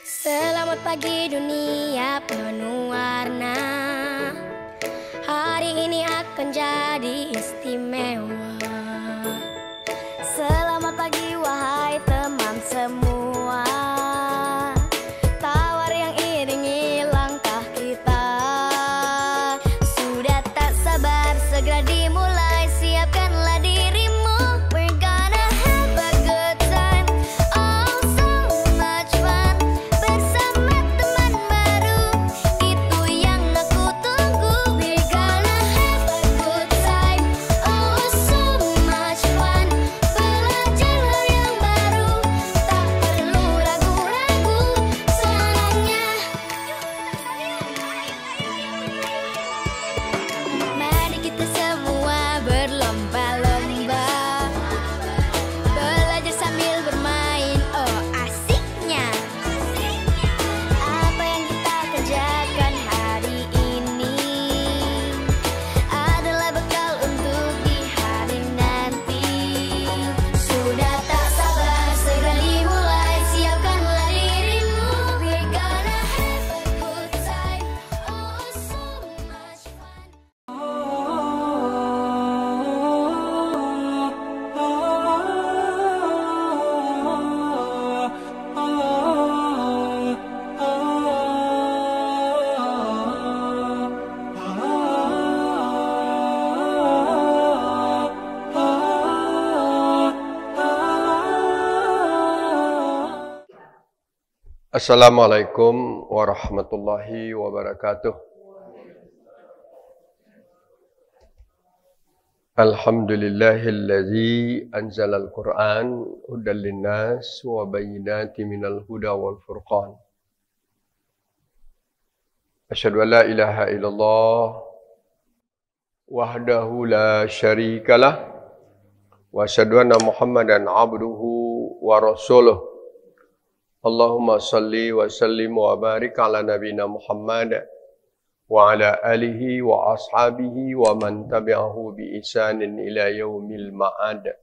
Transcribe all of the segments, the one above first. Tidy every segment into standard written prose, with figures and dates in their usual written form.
Selamat pagi dunia penuh warna. Hari ini akan jadi istimewa. Selamat pagi wahai teman semua. Tawar yang iringi langkah kita. Sudah tak sabar segera dimulai. Siapkanlah dirimu. We're gonna have a good time. Oh so much fun. Bersama teman baru. Itu yang aku tunggu. We're gonna have a good time. Oh so much fun. Belajar hal yang baru. Tak perlu ragu-ragu. Senangnya. Mari kita semua berlomba-lomba. Belajar sambil bermain. Oh asiknya. Apa yang kita kerjakan hari ini adalah bekal untuk di hari nanti. Sudah tak sabar segera dimulai. Siapkanlah dirimu. We're gonna have a good time. Oh so much fun. Assalamualaikum warahmatullahi wabarakatuh. Alhamdulillahilladzi anzalal Qur'an hudan linnas wa bayyinatin minal huda wal furqan. Asyhadu an la ilaha illallah wahdahu la syarikalah wa asyhadu anna Muhammadan abduhu wa rasuluh. Allahumma salli wa sallim wa barik ala nabina Muhammad wa ala alihi wa ashabihi wa man tabi'ahu bi ihsanin ila yaumil ma'ad.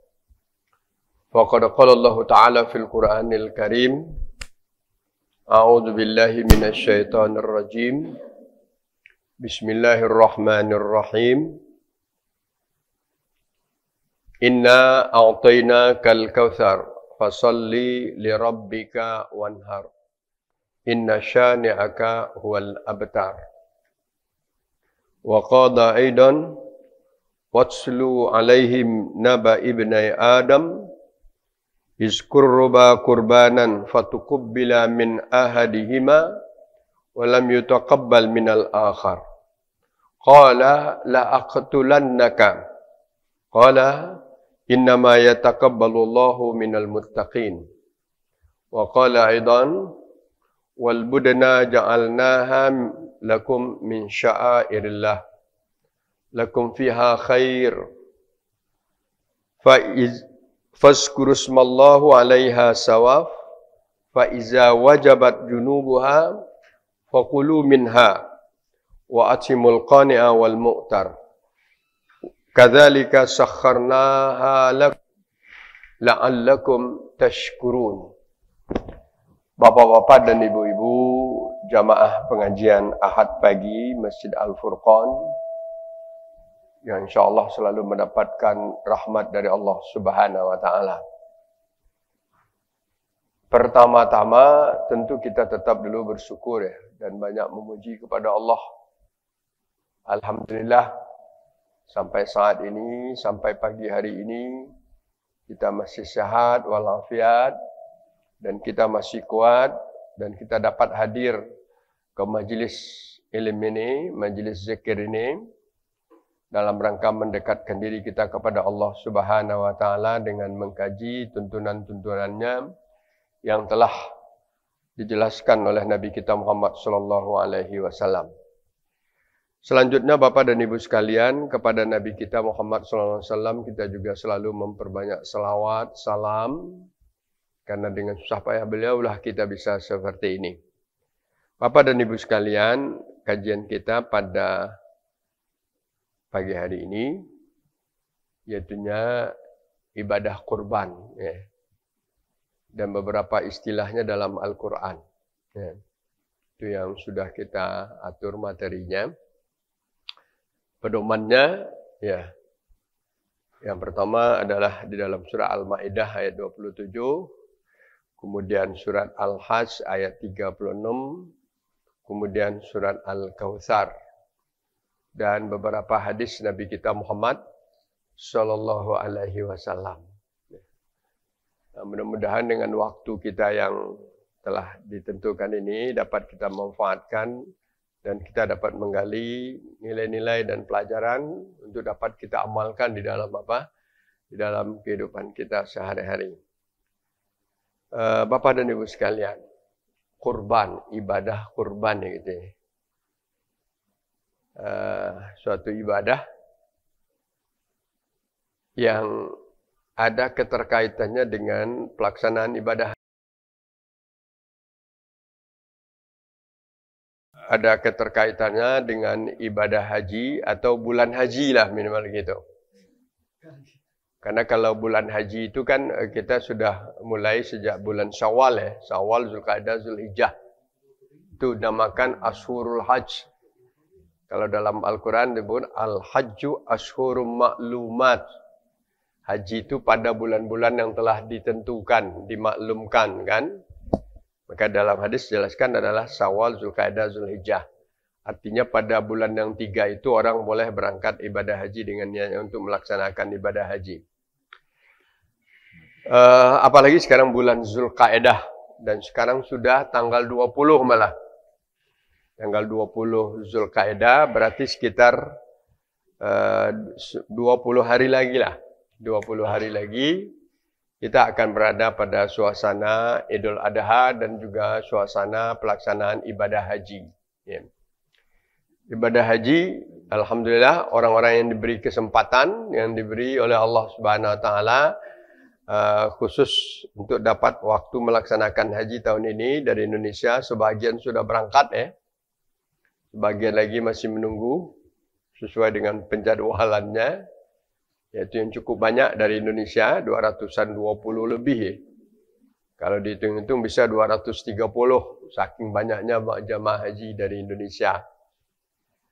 Faqad qala Allah Ta'ala fil Qur'anil Karim. A'udzu billahi minasy syaithanir rajim. Bismillahirrahmanirrahim. Inna a'tainakal kautsar fasalli li rabbika wanhar. Inna syani'aka huwal abtar. Wa qada aidan watslu alaihim naba ibnai Adam izkurruba qurbanan fatukubbila min ahadihima wa lam yutaqabbal minal akhar. Qala la aqtulannaka. Qala innama yataqabbalullahu minal muttaqin. Wa qala aidan wal budna ja'alnaha lakum min sya'airillah lakum fiha khair fazkuru ismallahu 'alaiha sawaf fa iza wajabat junubuha faqulu minha wa atimul qani'a wal mu'tar. Kadzalika sakharnaha lakum la'allakum tashkurun. Bapak-bapak dan ibu-ibu jamaah pengajian Ahad pagi Masjid Al-Furqan yang insyaallah selalu mendapatkan rahmat dari Allah Subhanahu wa taala. Pertama-tama tentu kita tetap dulu bersyukur ya dan banyak memuji kepada Allah. Alhamdulillah sampai saat ini, sampai pagi hari ini, kita masih sehat walafiat dan kita masih kuat dan kita dapat hadir ke majlis ilmu ini, majlis zikir ini dalam rangka mendekatkan diri kita kepada Allah Subhanahu wa taala dengan mengkaji tuntunan-tuntunannya yang telah dijelaskan oleh Nabi kita Muhammad sallallahu alaihi wasallam. Selanjutnya Bapak dan Ibu sekalian, kepada Nabi kita Muhammad SAW kita juga selalu memperbanyak selawat, salam. Karena dengan susah payah beliaulah kita bisa seperti ini. Bapak dan Ibu sekalian, kajian kita pada pagi hari ini, yaitunya ibadah kurban. Ya. Dan beberapa istilahnya dalam Al-Quran. Ya. Itu yang sudah kita atur materinya. Pedomannya, ya. Yang pertama adalah di dalam surah Al-Ma'idah ayat 27. Kemudian surat Al-Hajj ayat 36. Kemudian surat Al-Kautsar. Dan beberapa hadis Nabi kita Muhammad Sallallahu Alaihi Wasallam. Mudah-mudahan dengan waktu kita yang telah ditentukan ini dapat kita manfaatkan dan kita dapat menggali nilai-nilai dan pelajaran untuk dapat kita amalkan di dalam apa? Di dalam kehidupan kita sehari-hari. Bapak dan Ibu sekalian, kurban, ibadah kurban gitu ya. Suatu ibadah yang ada keterkaitannya dengan pelaksanaan ibadah. Ada keterkaitannya dengan ibadah haji atau bulan haji lah minimal gitu. Karena kalau bulan haji itu kan kita sudah mulai sejak bulan Syawal ya. Syawal, Zulqa'dah, Zulhijjah. Itu namakan Ashurul Hajj. Kalau dalam Al-Quran disebut Al-Hajju Ashhurum Ma'lumat. Haji itu pada bulan-bulan yang telah ditentukan, dimaklumkan kan. Maka dalam hadis jelaskan adalah Syawal, Zulqa'dah, Zulhijjah. Artinya pada bulan yang 3 itu orang boleh berangkat ibadah haji dengan niat untuk melaksanakan ibadah haji. Apalagi sekarang bulan Zulqa'dah. Dan sekarang sudah tanggal 20 malah. Tanggal 20 Zulqa'dah berarti sekitar 20 hari lagi lah. 20 hari lagi kita akan berada pada suasana Idul Adha dan juga suasana pelaksanaan ibadah haji. Ya. Ibadah haji, alhamdulillah orang-orang yang diberi kesempatan, yang diberi oleh Allah Subhanahu Wa Taala khusus untuk dapat waktu melaksanakan haji tahun ini dari Indonesia, sebagian sudah berangkat ya. Sebagian lagi masih menunggu sesuai dengan penjadwalannya. Yaitu yang cukup banyak dari Indonesia, 220 lebih ya. Kalau dihitung-hitung bisa 230, saking banyaknya jamaah haji dari Indonesia.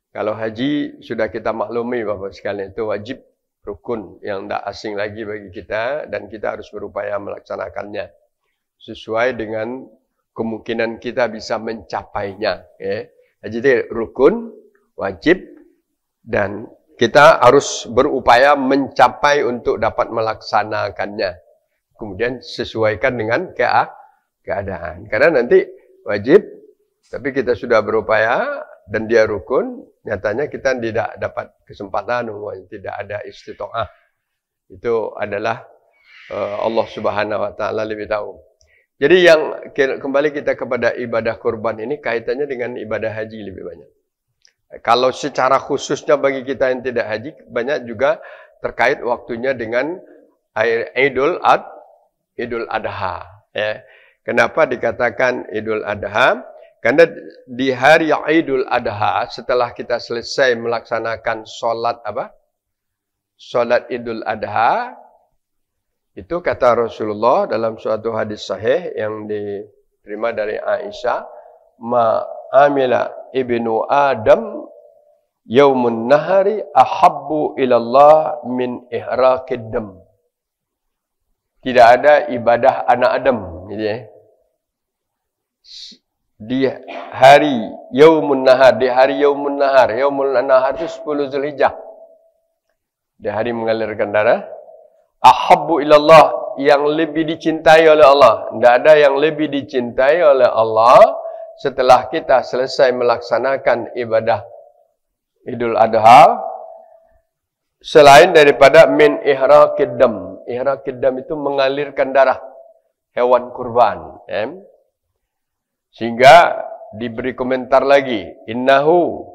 Kalau haji sudah kita maklumi Bapak sekalian, itu wajib rukun yang tidak asing lagi bagi kita dan kita harus berupaya melaksanakannya sesuai dengan kemungkinan kita bisa mencapainya. Ya. Haji itu rukun, wajib, dan kita harus berupaya mencapai untuk dapat melaksanakannya. Kemudian sesuaikan dengan keadaan. Karena nanti wajib, tapi kita sudah berupaya dan dia rukun, nyatanya kita tidak dapat kesempatan, tidak ada istitoah. Itu adalah Allah Subhanahu Wa Taala lebih tahu. Jadi yang kembali kita kepada ibadah kurban ini kaitannya dengan ibadah haji lebih banyak. Kalau secara khususnya bagi kita yang tidak haji, banyak juga terkait waktunya dengan Idul Adha. Ya. Kenapa dikatakan Idul Adha? Karena di hari Idul Adha, setelah kita selesai melaksanakan sholat apa? Sholat Idul Adha, itu kata Rasulullah dalam suatu hadis sahih yang diterima dari Aisyah, ma'amila ibnu Adam yaumun nahari ahabbu ilallah min ihraqid dam. Tidak ada ibadah anak Adam gitu ya. Di hari yaumun nahar, yaumul nahar itu 10 Zulhijjah. Di hari mengalirkan darah, ahabbu ilallah, yang lebih dicintai oleh Allah. Tidak ada yang lebih dicintai oleh Allah setelah kita selesai melaksanakan ibadah Idul Adha selain daripada min ihraqid dam. Ihraqid dam itu mengalirkan darah hewan kurban. Sehingga diberi komentar lagi, innahu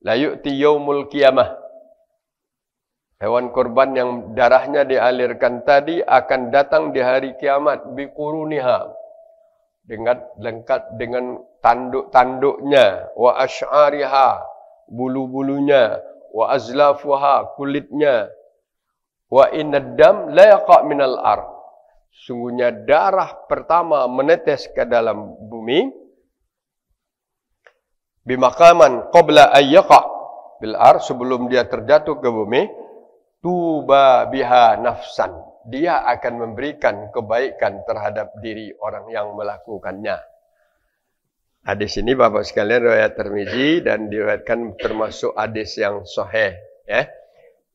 la yu'ti yaumul qiyamah. Hewan kurban yang darahnya dialirkan tadi akan datang di hari kiamat biquruniha, dengan lengkap dengan tanduk-tanduknya, wa asy'ariha, bulu-bulunya, wa azlafuha, kulitnya, Wa innad dam la yaqa' minal ard. Sungguhnya darah pertama menetes ke dalam bumi bimakaman qabla ayyaqa bil ard, sebelum dia terjatuh ke bumi, tuba biha nafsan, dia akan memberikan kebaikan terhadap diri orang yang melakukannya. Hadis ini Bapak sekalian riwayat Tirmizi dan diriwayatkan termasuk hadis yang sahih, ya.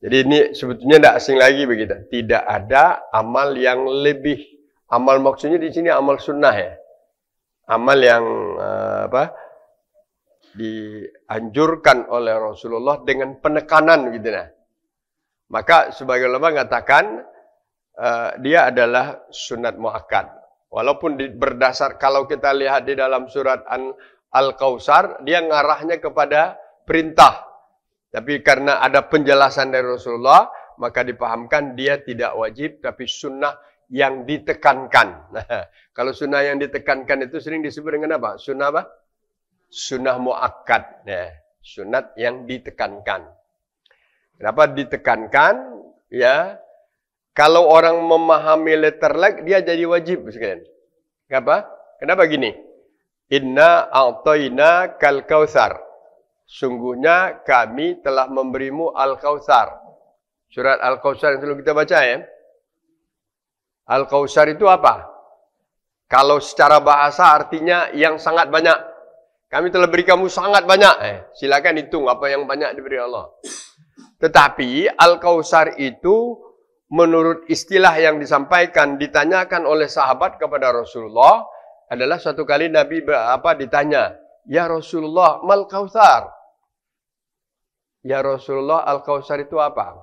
Jadi ini sebetulnya tidak asing lagi begitu. Tidak ada amal yang lebih, amal maksudnya di sini amal sunnah, ya. Amal yang dianjurkan oleh Rasulullah dengan penekanan gitu nah. Maka sebagian ulama mengatakan dia adalah sunat muakkad. Walaupun berdasar, kalau kita lihat di dalam surat Al-Kautsar, dia ngarahnya kepada perintah. Tapi karena ada penjelasan dari Rasulullah, maka dipahamkan dia tidak wajib, tapi sunnah yang ditekankan. Nah, kalau sunnah yang ditekankan itu sering disebut dengan apa? Sunnah apa? Sunnah muakkad. Ya, sunat yang ditekankan. Kenapa ditekankan? Ya, kalau orang memahami letter like, dia jadi wajib sekalian. Kenapa? Kenapa gini? Inna a'tayna kal kautsar. Sungguhnya kami telah memberimu Al-Kautsar. Surat Al-Kautsar yang dulu kita baca, ya. Al-Kautsar itu apa? Kalau secara bahasa artinya yang sangat banyak. Kami telah beri kamu sangat banyak. Silakan hitung apa yang banyak diberi Allah. Tetapi Al-Kautsar itu menurut istilah yang disampaikan, ditanyakan oleh sahabat kepada Rasulullah, adalah suatu kali Nabi ditanya, ya Rasulullah, mal Kautsar? Ya Rasulullah, Al-Kautsar itu apa?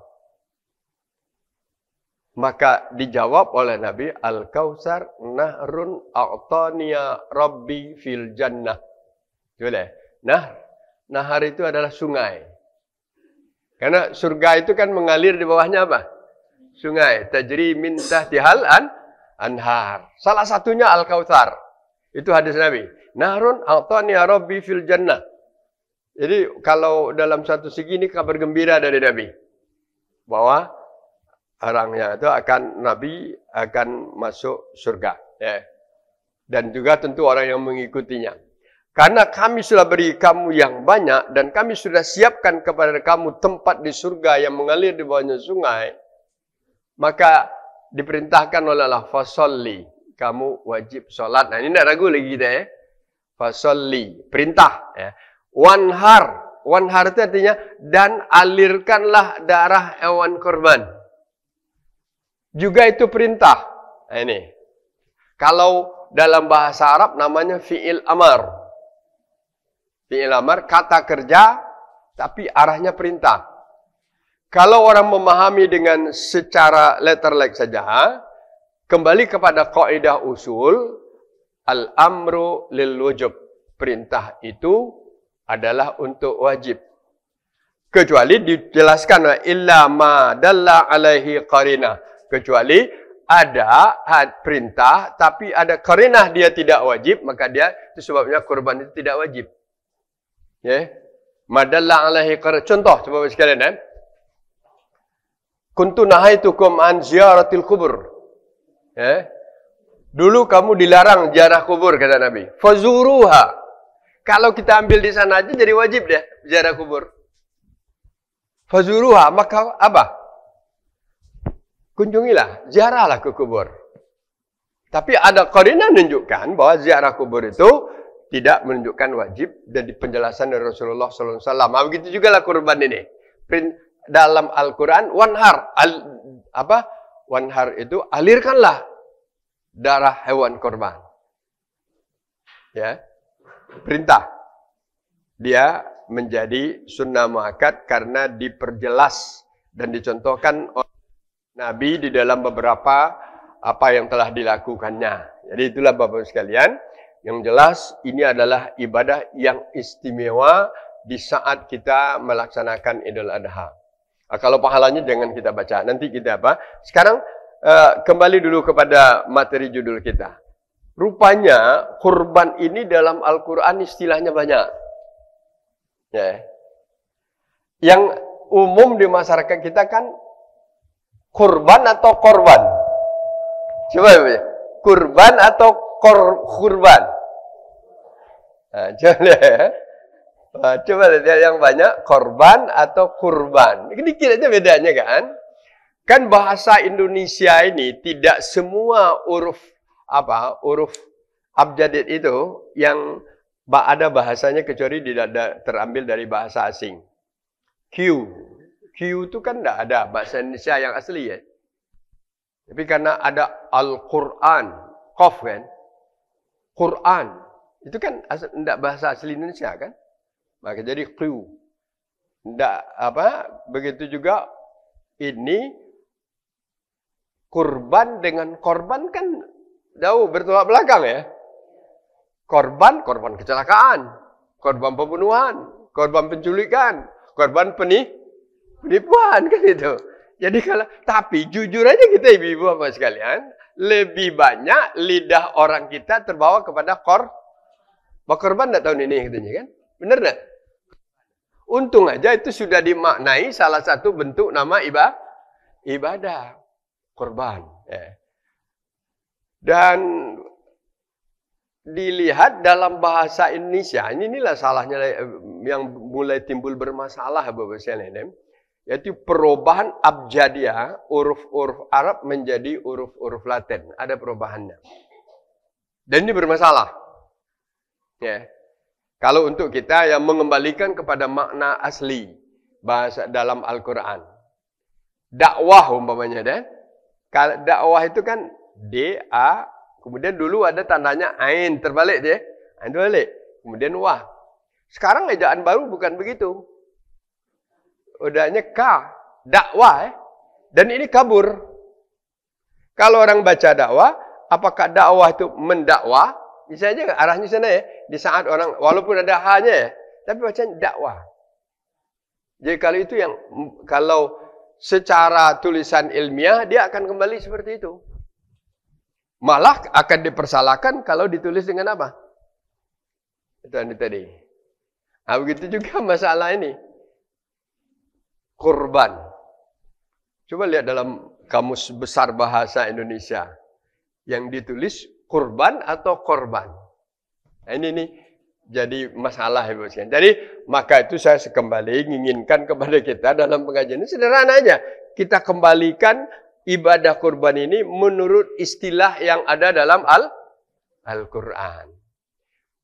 Maka dijawab oleh Nabi, Al-Kautsar nahrun a'taniya Rabbi fil jannah. Boleh? Nahar itu adalah sungai. Karena surga itu kan mengalir di bawahnya apa? Sungai. Tajri min tahtihal anhar. Salah satunya Al-Kautsar. Itu hadis Nabi. Nahrun a'taniya Rabbi fil jannah. Jadi kalau dalam satu segi ini kabar gembira dari Nabi. Bahwa orangnya itu Nabi akan masuk surga. Ya. Dan juga tentu orang yang mengikutinya. Karena kami sudah beri kamu yang banyak dan kami sudah siapkan kepada kamu tempat di surga yang mengalir di bawahnya sungai. Maka diperintahkan oleh Allah, fasolli. Kamu wajib sholat. Nah ini tidak ragu lagi kita, ya. Fasolli. Perintah. Ya. Wanhar itu artinya, dan alirkanlah darah hewan korban. Juga itu perintah. Nah, ini. Kalau dalam bahasa Arab namanya fi'il amar. Fi'il amar, kata kerja, tapi arahnya perintah. Kalau orang memahami dengan secara letter like saja, kembali kepada kaidah usul, al-amru lil wujub. Perintah itu adalah untuk wajib. Kecuali dijelaskan illa ma dalla alaihi qarinah. Kecuali ada perintah tapi ada qarinah dia tidak wajib, maka dia itu sebabnya kurban itu tidak wajib. Ya. Ma dalla alaihi qarinah. Contoh coba sekalian, kuntu nahaitukum an ziyaratil kubur. Ya. Dulu kamu dilarang ziarah kubur kata Nabi. Fazuruha. Kalau kita ambil di sana aja jadi wajib deh ziarah kubur. Fazuruha, maka apa? Kunjungilah, ziarahlah ke kubur. Tapi ada qarinah menunjukkan bahwa ziarah kubur itu tidak menunjukkan wajib dan di penjelasan dari Rasulullah sallallahu alaihi wasallam. Begitu juga lah kurban ini. Dalam Al-Qur'an wanhar, wanhar itu alirkanlah darah hewan korban. Ya. Perintah. Dia menjadi sunnah muakkad karena diperjelas dan dicontohkan oleh Nabi di dalam beberapa apa yang telah dilakukannya. Jadi itulah Bapak sekalian, yang jelas ini adalah ibadah yang istimewa di saat kita melaksanakan Idul Adha. Kalau pahalanya jangan kita baca, nanti kita apa? Sekarang kembali dulu kepada materi judul kita. Rupanya kurban ini dalam Al-Quran istilahnya banyak. Ya. Yang umum di masyarakat kita kan Kurban atau korban? Coba ya. Kurban atau kurban? Nah, coba lihat ya. Coba lihat yang banyak, korban atau kurban. Ini kira-kira bedanya kan? Kan bahasa Indonesia ini tidak semua huruf abjadid itu yang ada bahasanya kecuali tidak terambil dari bahasa asing. Q itu kan tidak ada bahasa Indonesia yang asli ya. Tapi karena ada Al-Quran, Qaf kan, Quran itu kan tidak bahasa asli Indonesia kan, maka jadi Q. Tidak begitu juga ini kurban dengan korban kan jauh bertolak belakang ya. Korban kecelakaan, korban pembunuhan, korban penculikan, korban penipuan kan itu. Jadi tapi jujur aja kita ibu-ibu Bapak sekalian, lebih banyak lidah orang kita terbawa kepada korban enggak tahun ini katanya kan? Benar enggak? Untung aja itu sudah dimaknai salah satu bentuk nama ibadah korban. Ya. Dan dilihat dalam bahasa Indonesia, inilah salahnya yang mulai timbul bermasalah Bapak sekalian. Yaitu perubahan abjadiah, huruf-huruf Arab menjadi huruf-huruf Latin. Ada perubahannya. Dan ini bermasalah. Ya. Kalau untuk kita yang mengembalikan kepada makna asli bahasa dalam Al-Quran. Dakwah umpamanya dan kalau dakwah itu kan D-A, kemudian dulu ada tandanya Ain, terbalik dia. Ain terbalik. Kemudian wah. Sekarang ejaan baru bukan begitu. Udahnya K, dakwah. Dan ini kabur. Kalau orang baca dakwah, apakah dakwah itu mendakwah? Misalnya arahnya sana ya. Di saat orang, walaupun ada H-nya ya. Tapi bacanya dakwah. Jadi kalau itu yang, kalau secara tulisan ilmiah, dia akan kembali seperti itu. Malah akan dipersalahkan kalau ditulis dengan apa? Itu tadi. Nah, begitu juga masalah ini. Kurban. Coba lihat dalam kamus besar bahasa Indonesia. Yang ditulis kurban atau korban. Nah, ini nih jadi masalah Ibu sekalian. Jadi maka itu saya kembali menginginkan kepada kita dalam pengajian ini sederhana aja. Kita kembalikan ibadah kurban ini menurut istilah yang ada dalam Al-Quran.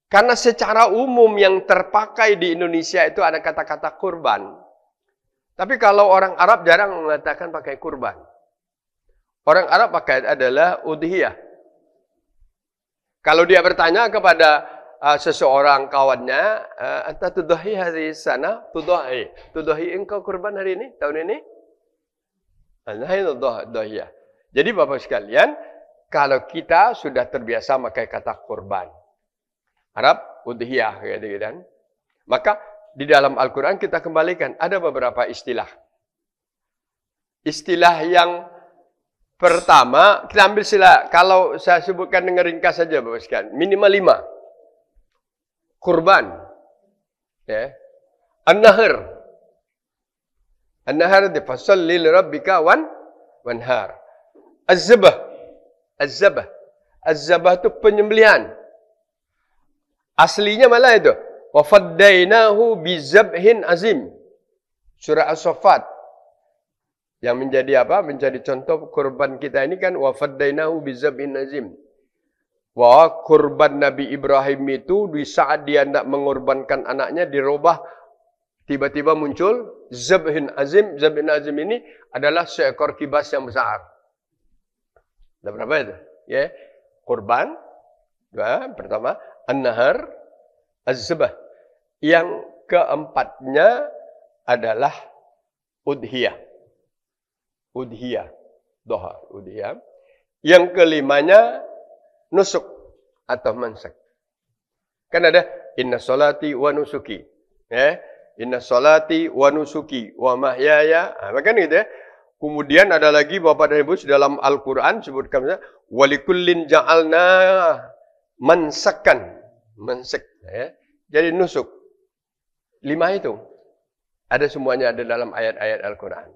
Karena secara umum yang terpakai di Indonesia itu ada kata-kata kurban. Tapi kalau orang Arab jarang mengatakan pakai kurban. Orang Arab pakai adalah udhiyah. Kalau dia bertanya kepada seseorang kawannya, anta tudahi hari sana, tudahi engkau kurban hari ini, tahun ini? Dahiyah. Jadi Bapak sekalian, kalau kita sudah terbiasa pakai kata kurban, Arab udhiyah gitu kan, maka di dalam Al-Quran kita kembalikan ada beberapa istilah. Istilah yang pertama kita ambil sila. Kalau saya sebutkan dengan ringkas saja Bapak sekalian, minimal 5. Kurban, ya, an-nahr. An-nahr difasalli li rabbika wanhar. Az-zabah. Az-zabah. Az-zabah itu penyembelihan. Aslinya malah itu. Wa faddainahu bizabhin azim. Surah As-Saffat. Yang menjadi apa? Menjadi contoh kurban kita ini kan wa faddainahu bizabhin azim. Wah, kurban Nabi Ibrahim itu di saat dia hendak mengorbankan anaknya dirubah, tiba-tiba muncul zabhin azim. Zabhin azim ini adalah seekor kibas yang besar. Ada berapa itu? Ya, kurban. Dua, pertama an-nahr, az-zabah. Yang keempatnya adalah udhiyah. Udhiyah, doha, udhiyah. Yang kelimanya nusuk atau mansak. Kan ada inna salati wa nusuki. Inna salati wa nusuki wa mahyaya. Kan gitu ya. Kemudian ada lagi Bapak dan Ibu dalam Al-Quran sebutkan walikullin ja'alna mansakan. Mansak. Ya. Jadi nusuk. 5 itu. Ada semuanya ada dalam ayat-ayat Al-Quran.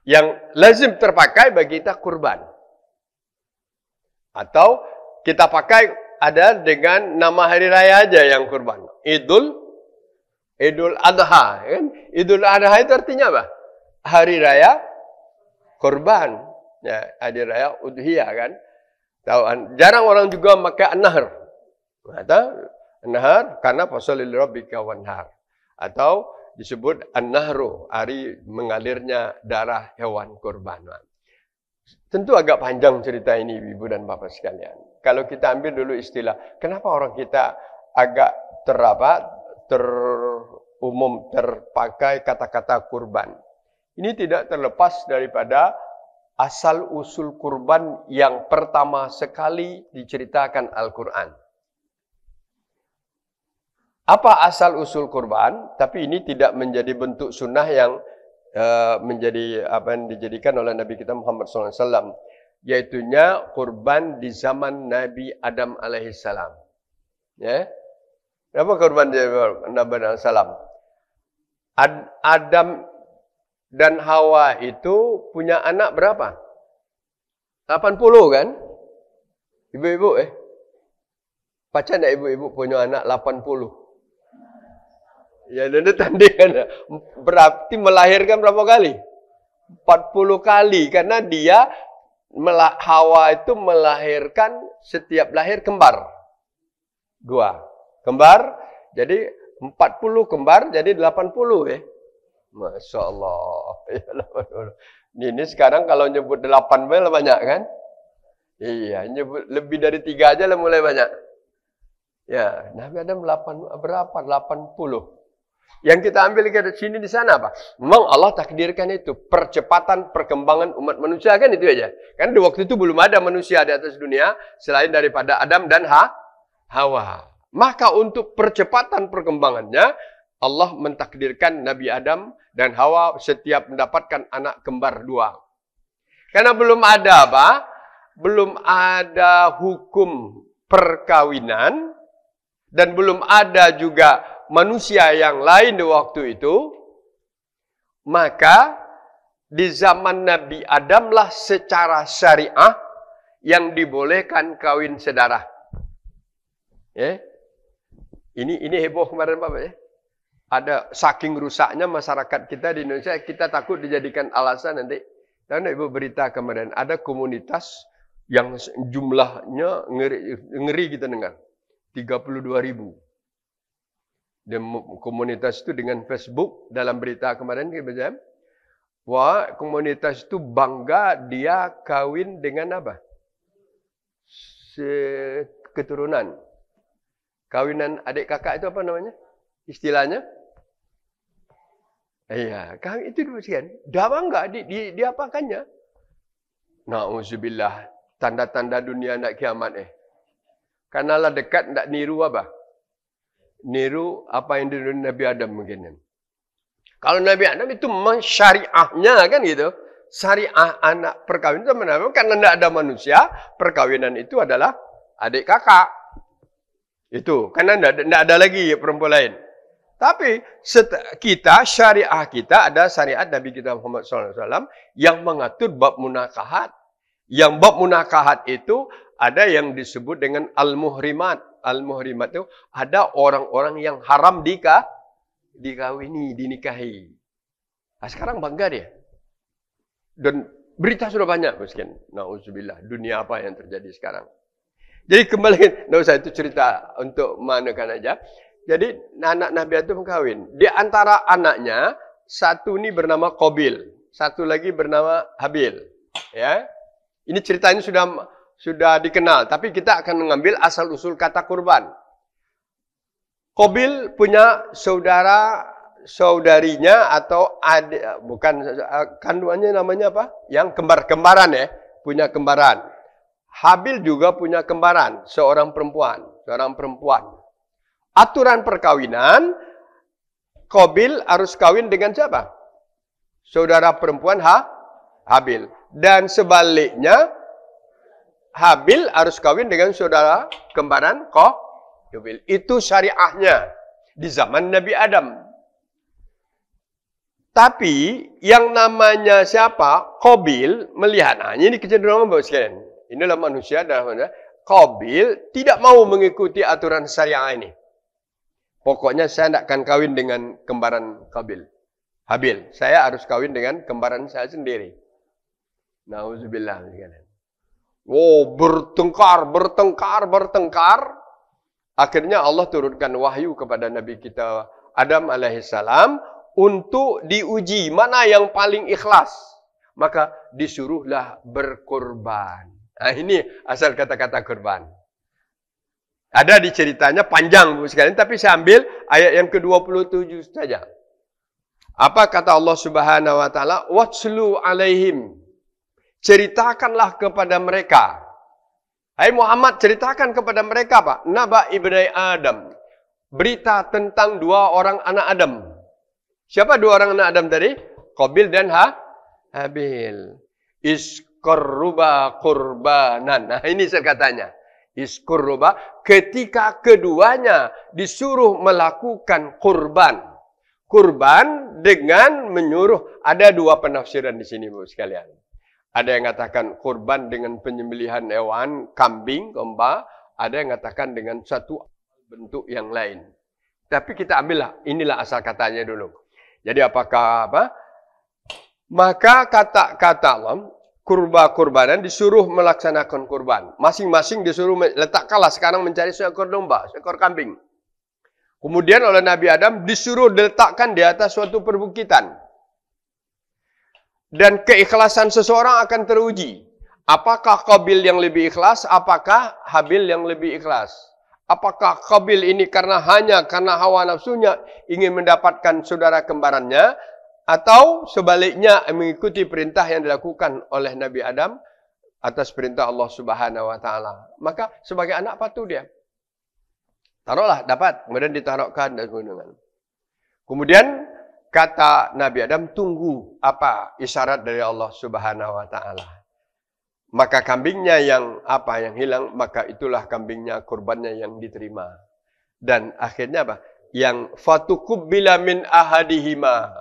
Yang lazim terpakai bagi kita kurban. Atau kita pakai ada dengan nama hari raya aja yang kurban. Idul Adha. Kan? Idul Adha itu artinya apa? Hari raya kurban. Ya, hari raya udhiyah kan. Jarang orang juga pakai an-nahr. Atau an-nahr karena fasalil rabbika wanhar. Atau disebut an-nahru, hari mengalirnya darah hewan kurban. Tentu agak panjang cerita ini ibu dan bapak sekalian. Kalau kita ambil dulu istilah, kenapa orang kita agak terumum terpakai kata-kata kurban. Ini tidak terlepas daripada asal usul kurban yang pertama sekali diceritakan Al-Quran. Apa asal usul kurban? Tapi ini tidak menjadi bentuk sunnah yang menjadi apa yang dijadikan oleh Nabi kita Muhammad SAW. Yaitunya kurban di zaman Nabi Adam alaihissalam. Ya, apa kurban di Nabi Adam alaihissalam? Adam dan Hawa itu punya anak berapa? 80 kan? Ibu-ibu Baca tak ibu-ibu punya anak 80? Ya, dan tandingan berarti melahirkan berapa kali? 40 kali karena dia Hawa itu melahirkan setiap lahir kembar. 2 kembar, jadi 40 kembar jadi 80 ya. Masya Allah. Ini sekarang kalau nyebut 8 banyak kan? Iya, nyebut lebih dari 3 aja lah mulai banyak. Ya, Nabi Adam 80. Yang kita ambil ke sini di sana apa? Memang Allah takdirkan itu percepatan perkembangan umat manusia kan itu aja. Kan di waktu itu belum ada manusia di atas dunia selain daripada Adam dan Hawa. Maka untuk percepatan perkembangannya Allah mentakdirkan Nabi Adam dan Hawa setiap mendapatkan anak kembar 2. Karena belum ada apa? Belum ada hukum perkawinan dan belum ada juga manusia yang lain di waktu itu, maka di zaman Nabi Adam lah secara syariah yang dibolehkan kawin sedarah. Ya. Ini heboh kemarin Bapak ya. Ada saking rusaknya masyarakat kita di Indonesia, kita takut dijadikan alasan nanti. Dan Ibu berita kemarin ada komunitas yang jumlahnya ngeri kita dengar. 32.000. Dan komunitas itu dengan Facebook dalam berita kemarin kita wah, komunitas itu bangga dia kawin dengan apa? Keturunan. Kawinan adik kakak itu apa namanya? Istilahnya? Iya, kami itu dulu sekian. Dah bangga dia apakannya? Na'udzubillah, tanda-tanda dunia nak kiamat Karena lah dekat nak niru apa? Niru apa yang dulu Nabi Adam mungkin. Kalau Nabi Adam itu memang syariahnya kan gitu. Syariah anak perkawinan sama Nabi. Karena tidak ada manusia, perkawinan itu adalah adik kakak. Itu. Karena tidak ada lagi perempuan lain. Tapi kita, syariah kita ada syariat Nabi kita Muhammad SAW yang mengatur bab munakahat. Yang bab munakahat itu ada yang disebut dengan al-muhrimat. Al-muhrimat itu ada orang-orang yang haram dikawini, dinikahi. Nah, sekarang bangga dia. Dan berita sudah banyak, miskin. Na'udzubillah, dunia apa yang terjadi sekarang. Jadi kembali, tidak usah itu cerita untuk manakan aja. Jadi anak Nabi Adam kawin. Di antara anaknya, satu ini bernama Qabil, satu lagi bernama Habil. Ya, ini ceritanya sudah dikenal, tapi kita akan mengambil asal-usul kata kurban. Qabil punya saudarinya atau adik, bukan kandungannya namanya apa? Yang kembar-kembaran punya kembaran. Habil juga punya kembaran, seorang perempuan. Aturan perkawinan, Qabil harus kawin dengan siapa? Saudara perempuan Habil. Dan sebaliknya, Habil harus kawin dengan saudara kembaran Qabil. Itu syariahnya di zaman Nabi Adam. Tapi yang namanya siapa? Qabil melihat. Nah, ini kecenderungan Bapak sekalian. Inilah manusia dalam Qabil tidak mau mengikuti aturan syariah ini. Pokoknya saya tidak akan kawin dengan kembaran Qabil. Habil. Saya harus kawin dengan kembaran saya sendiri. Nauzubillah. Oh, bertengkar. Akhirnya Allah turunkan wahyu kepada Nabi kita Adam alaihissalam untuk diuji mana yang paling ikhlas. Maka disuruhlah berkorban. Nah, ini asal kata-kata korban. Ada di ceritanya panjang Bu sekalian, tapi saya ambil ayat yang ke-27 saja. Apa kata Allah Subhanahu wa taala? Watslu alaihim. Ceritakanlah kepada mereka. Hai Muhammad, ceritakan kepada mereka Pak, Naba ibni Adam. Berita tentang dua orang anak Adam. Siapa dua orang anak Adam tadi? Qabil dan Habil. Isqurruba qurbanan. Nah, ini katanya. Isqurruba, ketika keduanya disuruh melakukan kurban. Kurban dengan menyuruh. Ada dua penafsiran di sini Bu sekalian. Ada yang mengatakan kurban dengan penyembelihan hewan, kambing, domba. Ada yang mengatakan dengan satu bentuk yang lain. Tapi kita ambillah, inilah asal katanya dulu. Jadi apakah apa? Maka kata Allah, kurbanan disuruh melaksanakan kurban. Masing-masing disuruh letakkanlah sekarang mencari seekor domba, seekor kambing. Kemudian oleh Nabi Adam disuruh diletakkan di atas suatu perbukitan. Dan keikhlasan seseorang akan teruji. Apakah Qabil yang lebih ikhlas? Apakah Habil yang lebih ikhlas? Apakah Qabil ini hanya karena hawa nafsunya ingin mendapatkan saudara kembarannya, atau sebaliknya mengikuti perintah yang dilakukan oleh Nabi Adam atas perintah Allah Subhanahu wa taala? Maka sebagai anak patuh dia. Taruhlah dapat, kemudian ditaruhkan dan gunungan. Kemudian kata Nabi Adam, tunggu apa isyarat dari Allah Subhanahu wa taala. Maka kambingnya yang hilang, maka itulah kambingnya, kurbannya yang diterima. Dan akhirnya apa? Yang fatukubbila min ahadihima.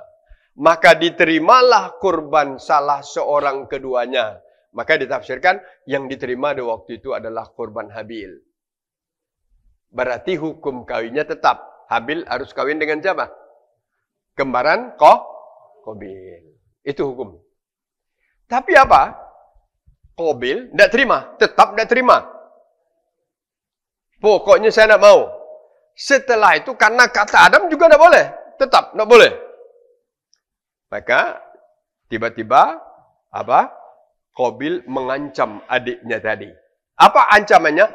Maka diterimalah kurban salah seorang keduanya. Maka ditafsirkan yang diterima di waktu itu adalah kurban Habil. Berarti hukum kawinnya tetap. Habil harus kawin dengan siapa? Kembaran Qabil. Itu hukum. Tapi apa? Qabil tidak terima, tetap tidak terima. Pokoknya saya tidak mau. Setelah itu karena kata Adam juga tidak boleh, tetap tidak boleh. Maka tiba-tiba Qabil mengancam adiknya tadi. Apa ancamannya?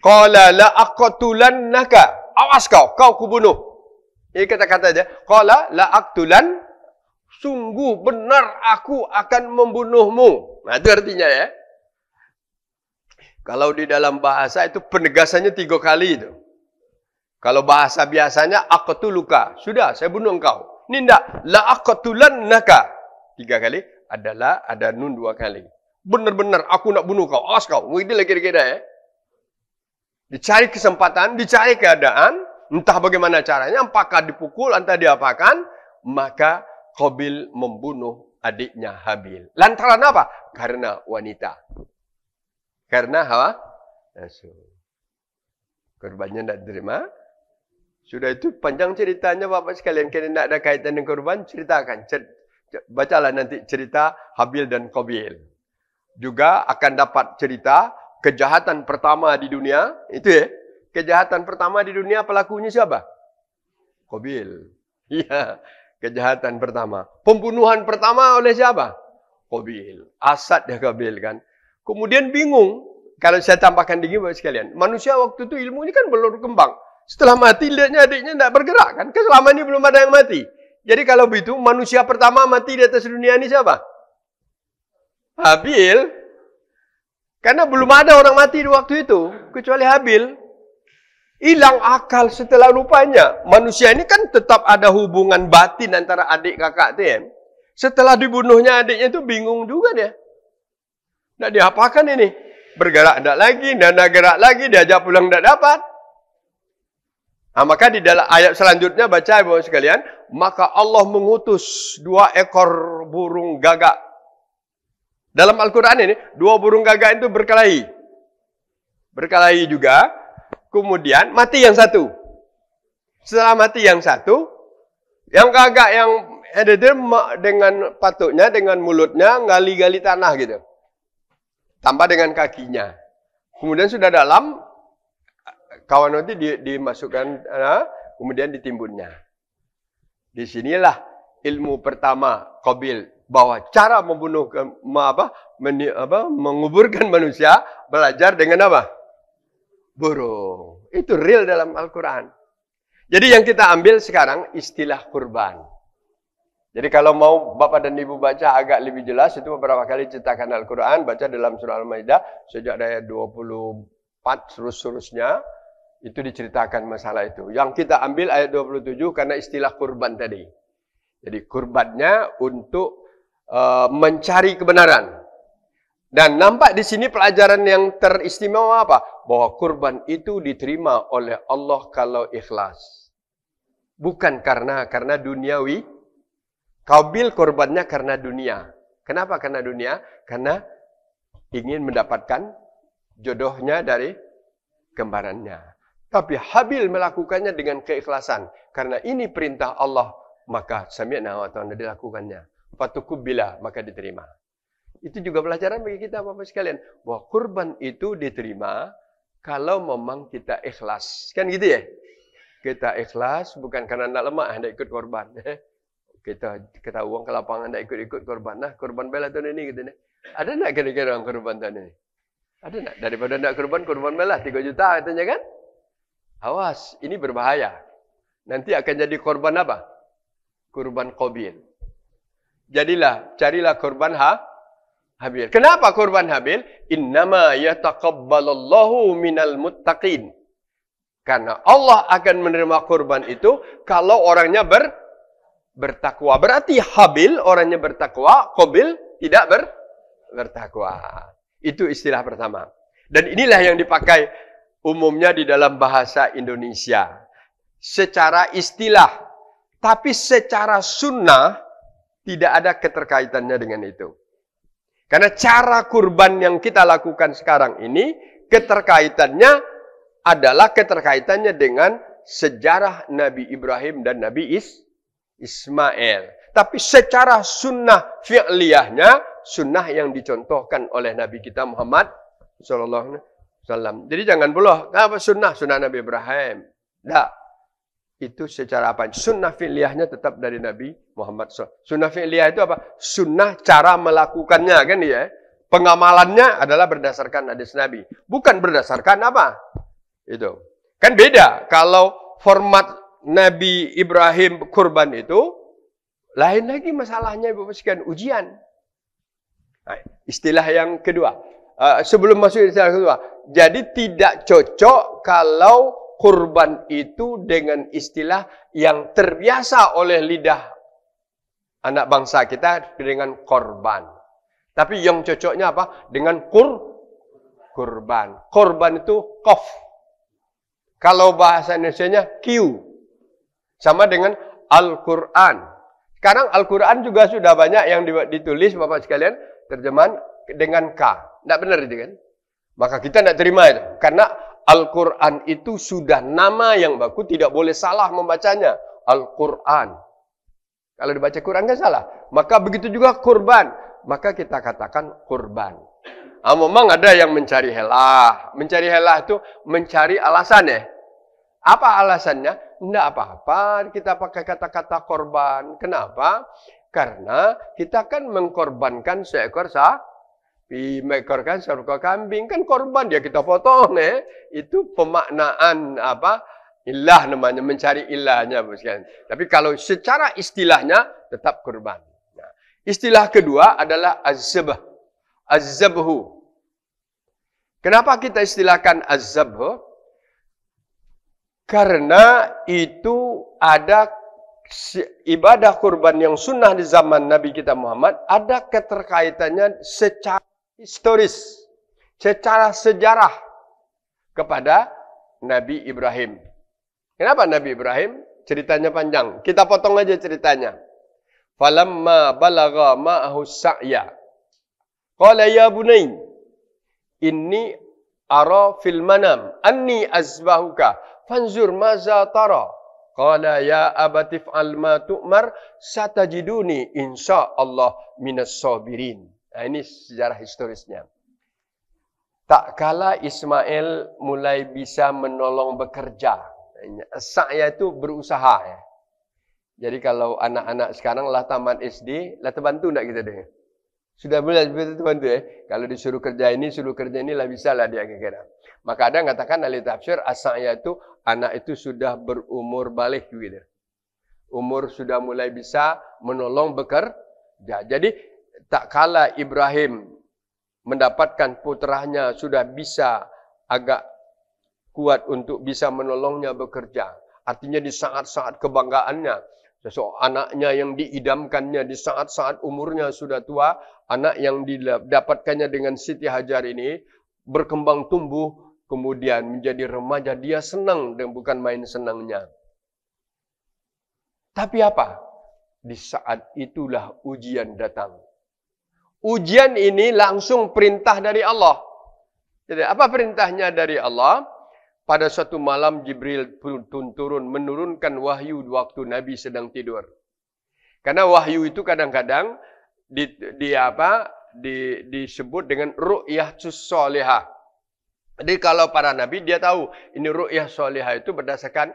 Qala la aqtulannaka. Awas kau kubunuh. Ini kata-kata dia. Qala la aqtulan. Sungguh benar aku akan membunuhmu. Nah, itu artinya ya. Kalau di dalam bahasa itu penegasannya 3 kali itu. Kalau bahasa biasanya aqtuluka. Sudah, saya bunuh engkau. Ini enggak. La aqtulannaka. 3 kali. Adalah ada nun 2 kali. Benar-benar aku nak bunuh kau. Awas kau. Begitu lah kira-kira ya. Dicari kesempatan, dicari keadaan. Entah bagaimana caranya. Apakah dipukul, entah diapakan. Maka Qabil membunuh adiknya Habil. Lantaran apa? Karena wanita. Karena hawa nafsu. Korbannya tidak terima. Sudah itu panjang ceritanya Bapak sekalian. Karena tidak ada kaitan dengan korban, ceritakan. Bacalah nanti cerita Habil dan Qabil. Juga akan dapat cerita kejahatan pertama di dunia. Itu ya. Kejahatan pertama di dunia pelakunya siapa? Qabil. Iya. Kejahatan pertama. Pembunuhan pertama oleh siapa? Qabil. Asad ya Qabil kan. Kemudian bingung. Kalau saya tambahkan dingin Bapak sekalian. Manusia waktu itu ilmunya kan belum berkembang. Setelah mati lihatnya adiknya tidak bergerak kan. Selama ini belum ada yang mati. Jadi kalau begitu manusia pertama mati di atas dunia ini siapa? Habil. Karena belum ada orang mati di waktu itu. Kecuali Habil. Hilang akal setelah rupanya. Manusia ini kan tetap ada hubungan batin antara adik kakak itu ya. Setelah dibunuhnya adiknya itu bingung juga dia. Tidak diapakan ini. Bergerak tidak lagi, tidak gerak lagi, diajak pulang tidak dapat. Maka di dalam ayat selanjutnya baca Bapak sekalian, maka Allah mengutus 2 ekor burung gagak. Dalam Al-Quran ini, 2 burung gagak itu berkelahi. Berkelahi juga, kemudian mati yang satu. Setelah mati yang satu, yang gagak yang ada dengan patuknya, dengan mulutnya, gali-gali tanah gitu. Tambah dengan kakinya. Kemudian sudah dalam, kawan nanti dimasukkan, kemudian ditimbunnya. Disinilah ilmu pertama Qabil, bahwa cara membunuh, menguburkan manusia, belajar dengan apa? Burung. Itu real dalam Al-Quran. Jadi yang kita ambil sekarang istilah kurban. Jadi kalau mau Bapak dan Ibu baca agak lebih jelas, itu beberapa kali cetakan Al-Quran, baca dalam surah Al-Maidah, sejak ayat 24 seterusnya, itu diceritakan masalah itu. Yang kita ambil ayat 27 karena istilah kurban tadi. Jadi kurbannya untuk mencari kebenaran. Dan nampak di sini pelajaran yang teristimewa apa? Bahwa kurban itu diterima oleh Allah kalau ikhlas. Bukan karena duniawi. Qabil kurbannya karena dunia. Kenapa karena dunia? Karena ingin mendapatkan jodohnya dari kembarannya. Tapi Habil melakukannya dengan keikhlasan. Karena ini perintah Allah, maka sami'na wa ta'ana dilakukannya. Fatukubbila, maka diterima. Itu juga pelajaran bagi kita Bapak sekalian. Bahwa kurban itu diterima kalau memang kita ikhlas. Kan gitu ya? Kita ikhlas bukan karena nak lemah, hendak ikut korban. Kita uang ke lapangan, hendak ikut korban. Nah, korban bela tahun ini gitu. Ada nak kira-kira orang korban tahun ini? Ada nak? Daripada nak korban bela 3 juta katanya kan? Awas, ini berbahaya. Nanti akan jadi korban apa? Korban Qabil. Carilah korban Habil. Kenapa korban Habil? Innama yataqabbalallahu minal muttaqin. Karena Allah akan menerima korban itu kalau orangnya bertakwa. Berarti Habil orangnya bertakwa, Qabil tidak bertakwa. Itu istilah pertama. Dan inilah yang dipakai umumnya di dalam bahasa Indonesia. Secara istilah. Tapi secara sunnah tidak ada keterkaitannya dengan itu. Karena cara kurban yang kita lakukan sekarang ini, keterkaitannya adalah keterkaitannya dengan sejarah Nabi Ibrahim dan Nabi Ismail. Tapi secara sunnah fi'liyahnya, sunnah yang dicontohkan oleh Nabi kita Muhammad SAW. Jadi jangan pula, apa sunnah Nabi Ibrahim. Tidak. Itu secara apa? Sunnah fi'liyahnya tetap dari Nabi Muhammad SAW. Sunnah fi'liyah itu apa? Sunnah cara melakukannya kan ya. Pengamalannya adalah berdasarkan hadis Nabi. Bukan berdasarkan apa? Itu. Kan beda. Kalau format Nabi Ibrahim kurban itu, lain lagi masalahnya Ibu sekalian, ujian. Nah, istilah yang kedua. Sebelum masuk istilah kedua. Jadi tidak cocok kalau kurban itu dengan istilah yang terbiasa oleh lidah anak bangsa kita dengan korban. Tapi yang cocoknya apa? Dengan kurban. Korban itu kof. Kalau bahasa Indonesianya Q. Sama dengan Al-Quran. Sekarang Al-Quran juga sudah banyak yang ditulis Bapak sekalian. Terjemahan dengan K. Tidak benar itu kan? Maka kita tidak terima itu. Karena Al-Quran itu sudah nama yang baku, tidak boleh salah membacanya. Al-Quran. Kalau dibaca Quran kan salah. Maka begitu juga kurban. Maka kita katakan kurban. Memang ada yang mencari helah. Mencari helah itu mencari alasan ya. Apa alasannya? Tidak apa-apa kita pakai kata-kata korban. Kenapa? Karena kita kan mengkorbankan seekor mekorkan seekor kambing kan korban dia kita potong itu pemaknaan apa ilah namanya mencari ilahnya bukan. Tapi kalau secara istilahnya tetap kurban. Nah, istilah kedua adalah az-zabhu. Kenapa kita istilahkan az-zabhu? Karena itu ada ibadah kurban yang sunnah di zaman Nabi kita Muhammad ada keterkaitannya secara historis, secara sejarah kepada Nabi Ibrahim. Kenapa Nabi Ibrahim? Ceritanya panjang. Kita potong aja ceritanya. Falamma balagha ma'ahu sa'ya. Qala ya bunay, inni ara fil manam anni azbahuka fanzur maza tara. Qala ya abati fa'al ma tu'mar satajiduni insyaallah minas sabirin. Nah, ini sejarah historisnya. Tak kala Ismail mulai bisa menolong bekerja. Sa'ya itu berusaha ya. Jadi kalau anak-anak sekarang lah tamat SD, lah terbantu tak kita dengar? Sudah mulai terbantu ya. Kalau disuruh kerja ini, lah bisa lah dia kira. Maka ada yang katakan ahli tafsir, as-sa'ya itu anak itu sudah berumur balik gitu. Umur sudah mulai bisa menolong bekerja. Jadi tak kala Ibrahim mendapatkan putranya sudah bisa agak kuat untuk bisa menolongnya bekerja. Artinya di saat-saat kebanggaannya, seseorang anaknya yang diidamkannya di saat-saat umurnya sudah tua, anak yang didapatkannya dengan Siti Hajar ini berkembang tumbuh, kemudian menjadi remaja, dia senang dan bukan main senangnya. Tapi apa? Di saat itulah ujian datang. Ujian ini langsung perintah dari Allah. Jadi apa perintahnya dari Allah? Pada suatu malam Jibril turun menurunkan wahyu waktu Nabi sedang tidur. Karena wahyu itu kadang-kadang disebut dengan ru'yatus sholihah. Jadi kalau para nabi dia tahu ini ru'yah sholihah itu berdasarkan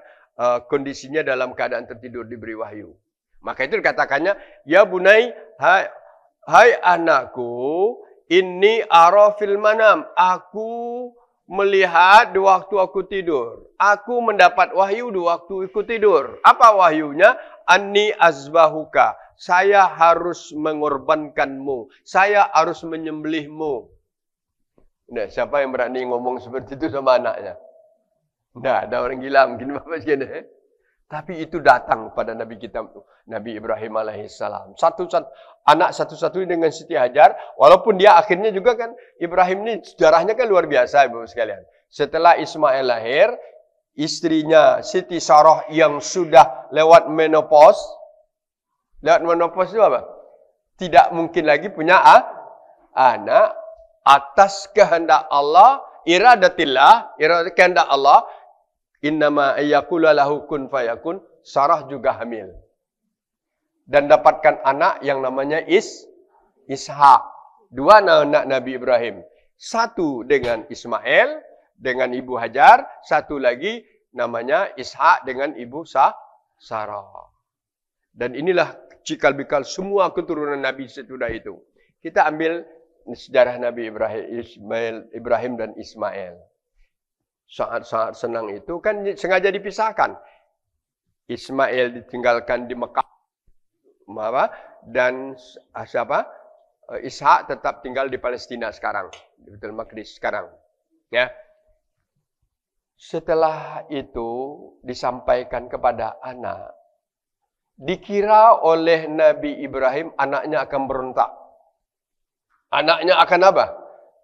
kondisinya dalam keadaan tertidur diberi wahyu. Maka itu dikatakannya, ya bunai, hai anakku, inni ara fil manam, aku melihat di waktu aku tidur. Aku mendapat wahyu di waktu aku tidur. Apa wahyunya? Anni azbahuka. Saya harus mengorbankanmu. Saya harus menyembelihmu. Nah, siapa yang berani ngomong seperti itu sama anaknya? Nah, ada orang gila mungkin bapak sekalian. Tapi itu datang pada Nabi kita, Nabi Ibrahim alaihissalam. Anak satu-satu dengan Siti Hajar. Walaupun dia akhirnya juga kan, Ibrahim ini sejarahnya kan luar biasa ibu sekalian. Setelah Ismail lahir, istrinya Siti Sarah yang sudah lewat menopause. Lewat menopause itu apa? Tidak mungkin lagi punya anak. Atas kehendak Allah, iradatillah, kehendak Allah, innama ayyakula lahu kun fayakun, Sarah juga hamil. Dan dapatkan anak yang namanya Ishak. Dua anak Nabi Ibrahim. Satu dengan Ismail, dengan ibu Hajar. Satu lagi namanya Ishak dengan ibu Sarah. Dan inilah cikal-bikal semua keturunan Nabi sesudah itu. Kita ambil sejarah Nabi Ibrahim dan Ismail. Saat-saat senang itu kan sengaja dipisahkan. Ismail ditinggalkan di Mekah. Dan Ishak tetap tinggal di Palestina sekarang. Di Baitul Maqdis sekarang. Ya. Setelah itu disampaikan kepada anak. Dikira oleh Nabi Ibrahim anaknya akan berontak. Anaknya akan apa?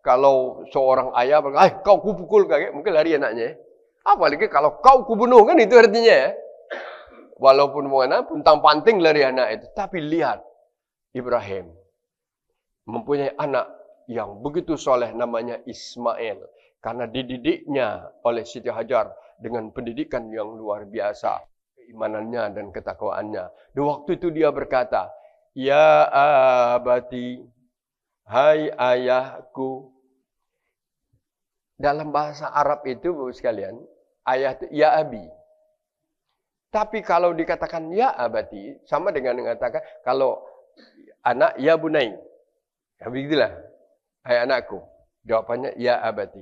Kalau seorang ayah berkata, kau kupukul kakek, mungkin lari anaknya. Apalagi kalau kau kubunuh, kan itu artinya ya. Walaupun mana, puntang-panting lari anak itu. Tapi lihat, Ibrahim mempunyai anak yang begitu soleh namanya Ismail. Karena dididiknya oleh Siti Hajar dengan pendidikan yang luar biasa. Keimanannya dan ketakwaannya. Di waktu itu dia berkata, ya abati, hai ayahku. Dalam bahasa Arab itu, Bapak sekalian, ayah itu ya abi. Tapi kalau dikatakan ya abati, sama dengan mengatakan kalau anak ya bunai. Ya begitulah. Hai anakku. Jawabannya ya abati.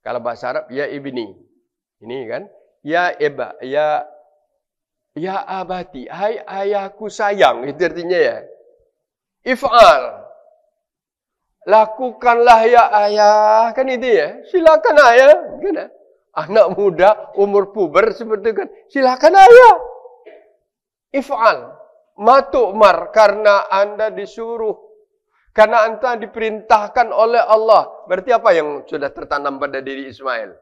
Kalau bahasa Arab ya ibni. Ini kan ya eba, ya abati. Hai ayahku sayang, itu artinya ya. If'al. Lakukanlah ya ayah. Kan itu ya. Silakan ayah. Kan? Anak muda, umur puber seperti itu kan. Silakan ayah. If'al. Matu'mar. Karena anda disuruh. Karena anda diperintahkan oleh Allah. Berarti apa yang sudah tertanam pada diri Ismail?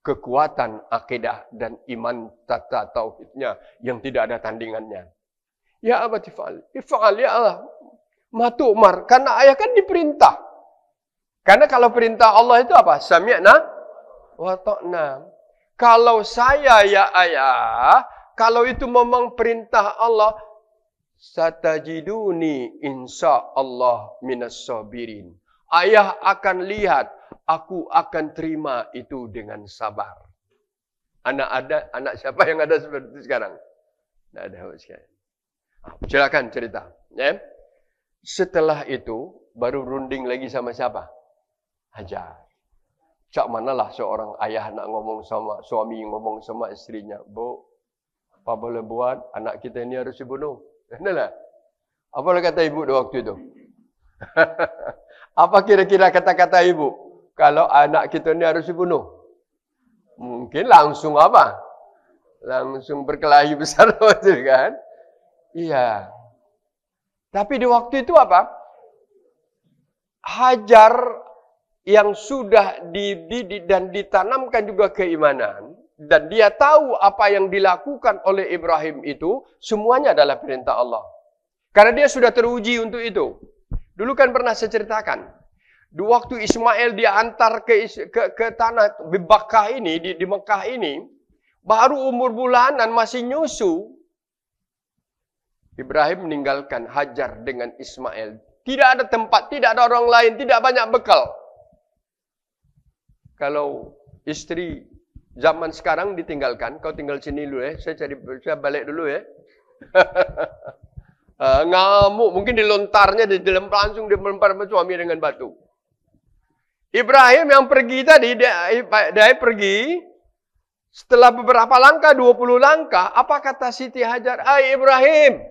kekuatan akidah dan iman tata tauhidnya yang tidak ada tandingannya. Ya abati fa'al. If'al ya Allah. Matu'mar. Karena ayah kan diperintah. Karena kalau perintah Allah itu apa? Sami'na wa ta'na. Kalau saya ya ayah, kalau itu memang perintah Allah, satajiduni insyaallah minas sabirin. Ayah akan lihat, aku akan terima itu dengan sabar. Anak siapa yang ada seperti itu sekarang? Tidak ada sekarang. Silakan cerita. Ya. Setelah itu baru runding lagi sama siapa? Hajar. Cak manalah seorang ayah nak ngomong sama suami, ngomong sama istrinya, Bu, apa boleh buat anak kita ini harus dibunuh? Inilah. Apa kata ibu waktu itu? Apa kira-kira kata-kata ibu? Kalau anak kita ini harus dibunuh? Mungkin langsung apa? Langsung berkelahi besar betul kan? Iya. Tapi di waktu itu apa? Hajar yang sudah dididik dan ditanamkan juga keimanan, dan dia tahu apa yang dilakukan oleh Ibrahim itu, semuanya adalah perintah Allah. Karena dia sudah teruji untuk itu. Dulu kan pernah saya ceritakan, di waktu Ismail diantar ke tanah Bakkah ini, di Mekah ini, baru umur bulanan masih nyusu, Ibrahim meninggalkan Hajar dengan Ismail. Tidak ada tempat, tidak ada orang lain, tidak banyak bekal. Kalau istri zaman sekarang ditinggalkan, kau tinggal sini dulu ya, saya balik dulu ya. Ngamuk, mungkin dilontarnya, langsung dilempar suami dengan batu. Ibrahim yang pergi tadi, dia pergi, setelah beberapa langkah, 20 langkah, apa kata Siti Hajar? Hai Ibrahim,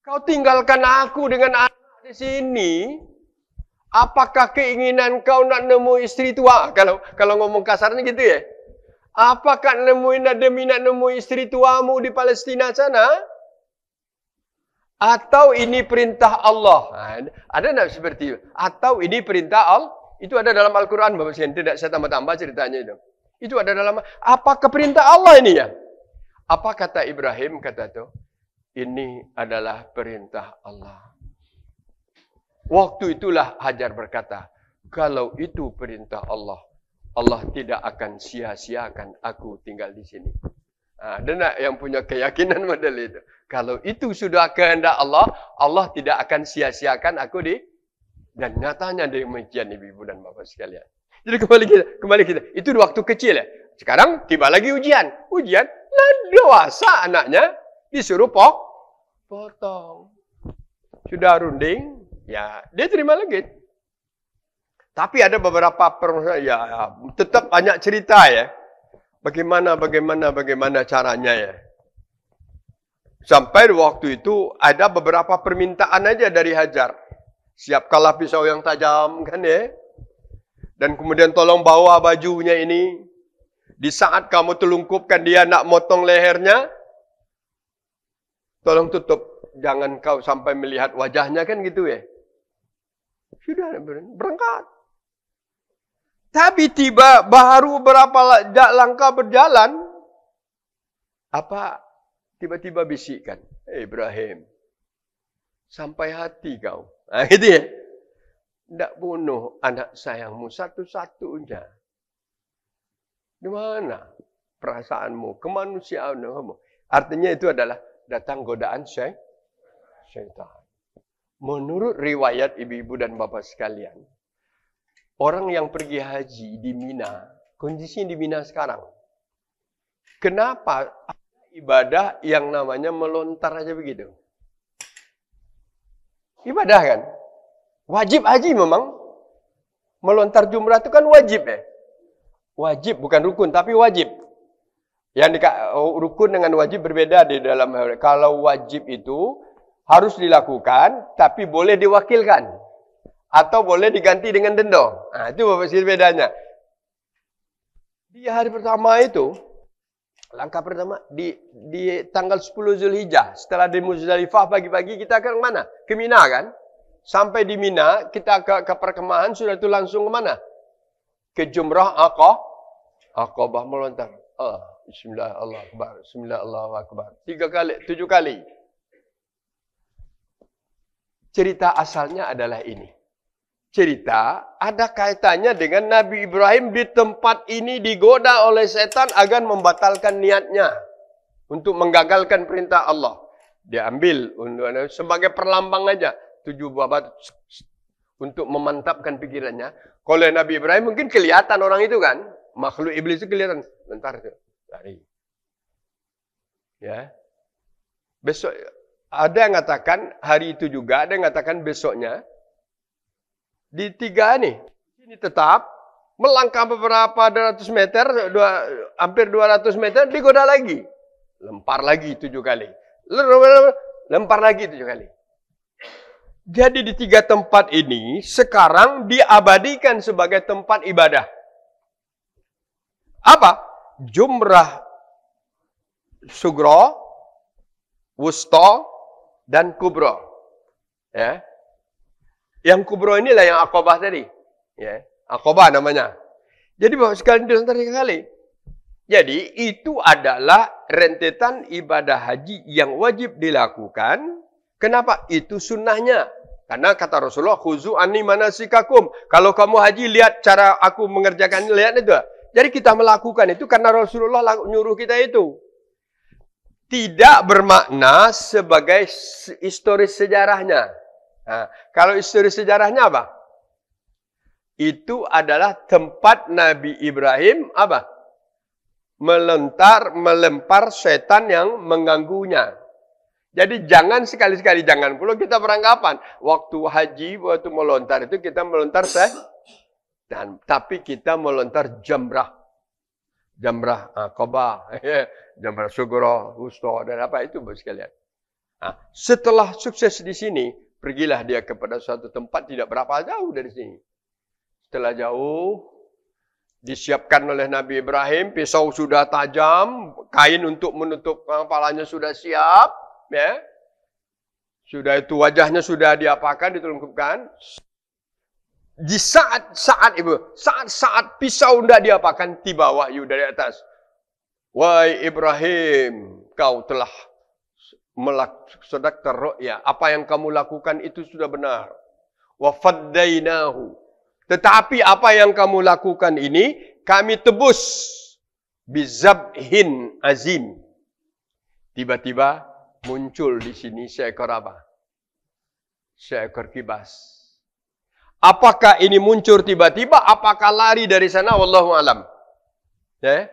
kau tinggalkan aku dengan anak di sini. Apakah keinginan kau nak nemu istri tua? Kalau ngomong kasarnya gitu ya. Apakah nak nemu istri tuamu di Palestina sana? Atau ini perintah Allah? Ada tak seperti itu? Atau ini perintah Allah? Itu ada dalam Al-Quran, Bapak sekalian. Tidak saya tambah-tambah ceritanya itu. Itu ada dalam, apakah perintah Allah ini ya? Apa kata Ibrahim? Kata itu, ini adalah perintah Allah. Waktu itulah Hajar berkata, kalau itu perintah Allah, Allah tidak akan sia-siakan aku tinggal di sini. Ada nak yang punya keyakinan model itu? Kalau itu sudah kehendak Allah, Allah tidak akan sia-siakan aku di. Dan nyatanya demikian ibu dan bapak sekalian. Jadi kembali kita. Itu waktu kecil ya. Sekarang tiba lagi ujian. Ujian, lah dewasa anaknya disuruh potong. Sudah runding. Ya, dia terima lagi. Tapi ada beberapa ya, tetap banyak cerita ya. Bagaimana caranya ya. Sampai waktu itu ada beberapa permintaan aja dari Hajar. Siapkanlah pisau yang tajam kan ya. Dan kemudian tolong bawa bajunya ini. Di saat kamu telungkupkan dia nak motong lehernya, tolong tutup. Jangan kau sampai melihat wajahnya kan gitu ya. Sudah berangkat. Tapi tiba baru berapa langkah berjalan, apa tiba-tiba bisikkan, Ibrahim, sampai hati kau. Gitu ya. Tidak bunuh anak sayangmu satu-satunya. Di mana perasaanmu, kemanusiaanmu? Artinya itu adalah datang godaan syaitan. Menurut riwayat ibu-ibu dan bapak sekalian, orang yang pergi haji di Mina, kondisi di Mina sekarang, kenapa ibadah yang namanya melontar aja begitu? Ibadah kan? Wajib haji memang. Melontar jumrah itu kan wajib ya? Wajib, bukan rukun, tapi wajib. Yang rukun dengan wajib berbeda di dalam. Kalau wajib itu harus dilakukan, tapi boleh diwakilkan. Atau boleh diganti dengan denda. Itu Bapak sekalian bedanya. Di hari pertama itu, langkah pertama, di tanggal 10 Zulhijjah, setelah di Muzdalifah pagi-pagi, kita ke mana? Ke Mina kan? Sampai di Mina, kita ke perkemahan, sudah itu langsung ke mana? Ke Jumrah Aqabah melontar. Bismillah, Allah Akbar. Bismillah, Allah Akbar. 3 kali, 7 kali. Cerita asalnya adalah ini. Cerita ada kaitannya dengan Nabi Ibrahim di tempat ini digoda oleh setan agar membatalkan niatnya untuk menggagalkan perintah Allah. Dia ambil sebagai perlambang aja 7 buah batu untuk memantapkan pikirannya. Kalau Nabi Ibrahim mungkin kelihatan orang itu kan, makhluk iblis itu kelihatan. Bentar itu, lari. Ya. Besok ada yang mengatakan hari itu juga, ada yang mengatakan besoknya. Di 3 nih, ini tetap melangkah beberapa 200 meter, hampir 200 meter, digoda lagi. Lempar lagi 7 kali. Lempar lagi 7 kali. Jadi di 3 tempat ini, sekarang diabadikan sebagai tempat ibadah. Apa? Jumrah Sugro, Wusta, dan Kubro. Ya. Yang Kubro inilah yang Aqabah tadi. Ya, Aqabah namanya. Jadi Bapak sekalian dilontar 3 kali. Jadi itu adalah rentetan ibadah haji yang wajib dilakukan. Kenapa? Itu sunnahnya. Karena kata Rasulullah, khuzu anni manasikakum. Kalau kamu haji, lihat cara aku mengerjakan, lihat itu. Jadi kita melakukan itu karena Rasulullah nyuruh kita itu. Tidak bermakna sebagai historis sejarahnya. Nah, kalau historis sejarahnya apa? Itu adalah tempat Nabi Ibrahim apa? Melempar setan yang mengganggunya. Jadi jangan sekali-sekali, jangan pula kita beranggapan waktu haji, waktu melontar itu kita melontar tapi kita melontar jamrah. Jamrah Aqabah, jamrah Sugro, Wusta, dan apa itu bos sekalian. Nah, setelah sukses di sini, pergilah dia kepada suatu tempat tidak berapa jauh dari sini. Setelah jauh, disiapkan oleh Nabi Ibrahim, pisau sudah tajam, kain untuk menutup kepalanya sudah siap, ya. Sudah itu wajahnya sudah diapakan, ditulungkupkan. Di saat pisau tidak diapakan, tiba wahyu dari atas. Wahai Ibrahim, kau telah sedaqta ru'ya. Apa yang kamu lakukan itu sudah benar. Wa faddainahu. Tetapi apa yang kamu lakukan ini kami tebus bizabhin azim. Tiba-tiba muncul di sini seekor apa? Seekor kibas. Apakah ini muncul tiba-tiba? Apakah lari dari sana? Wallahu alam. Ya.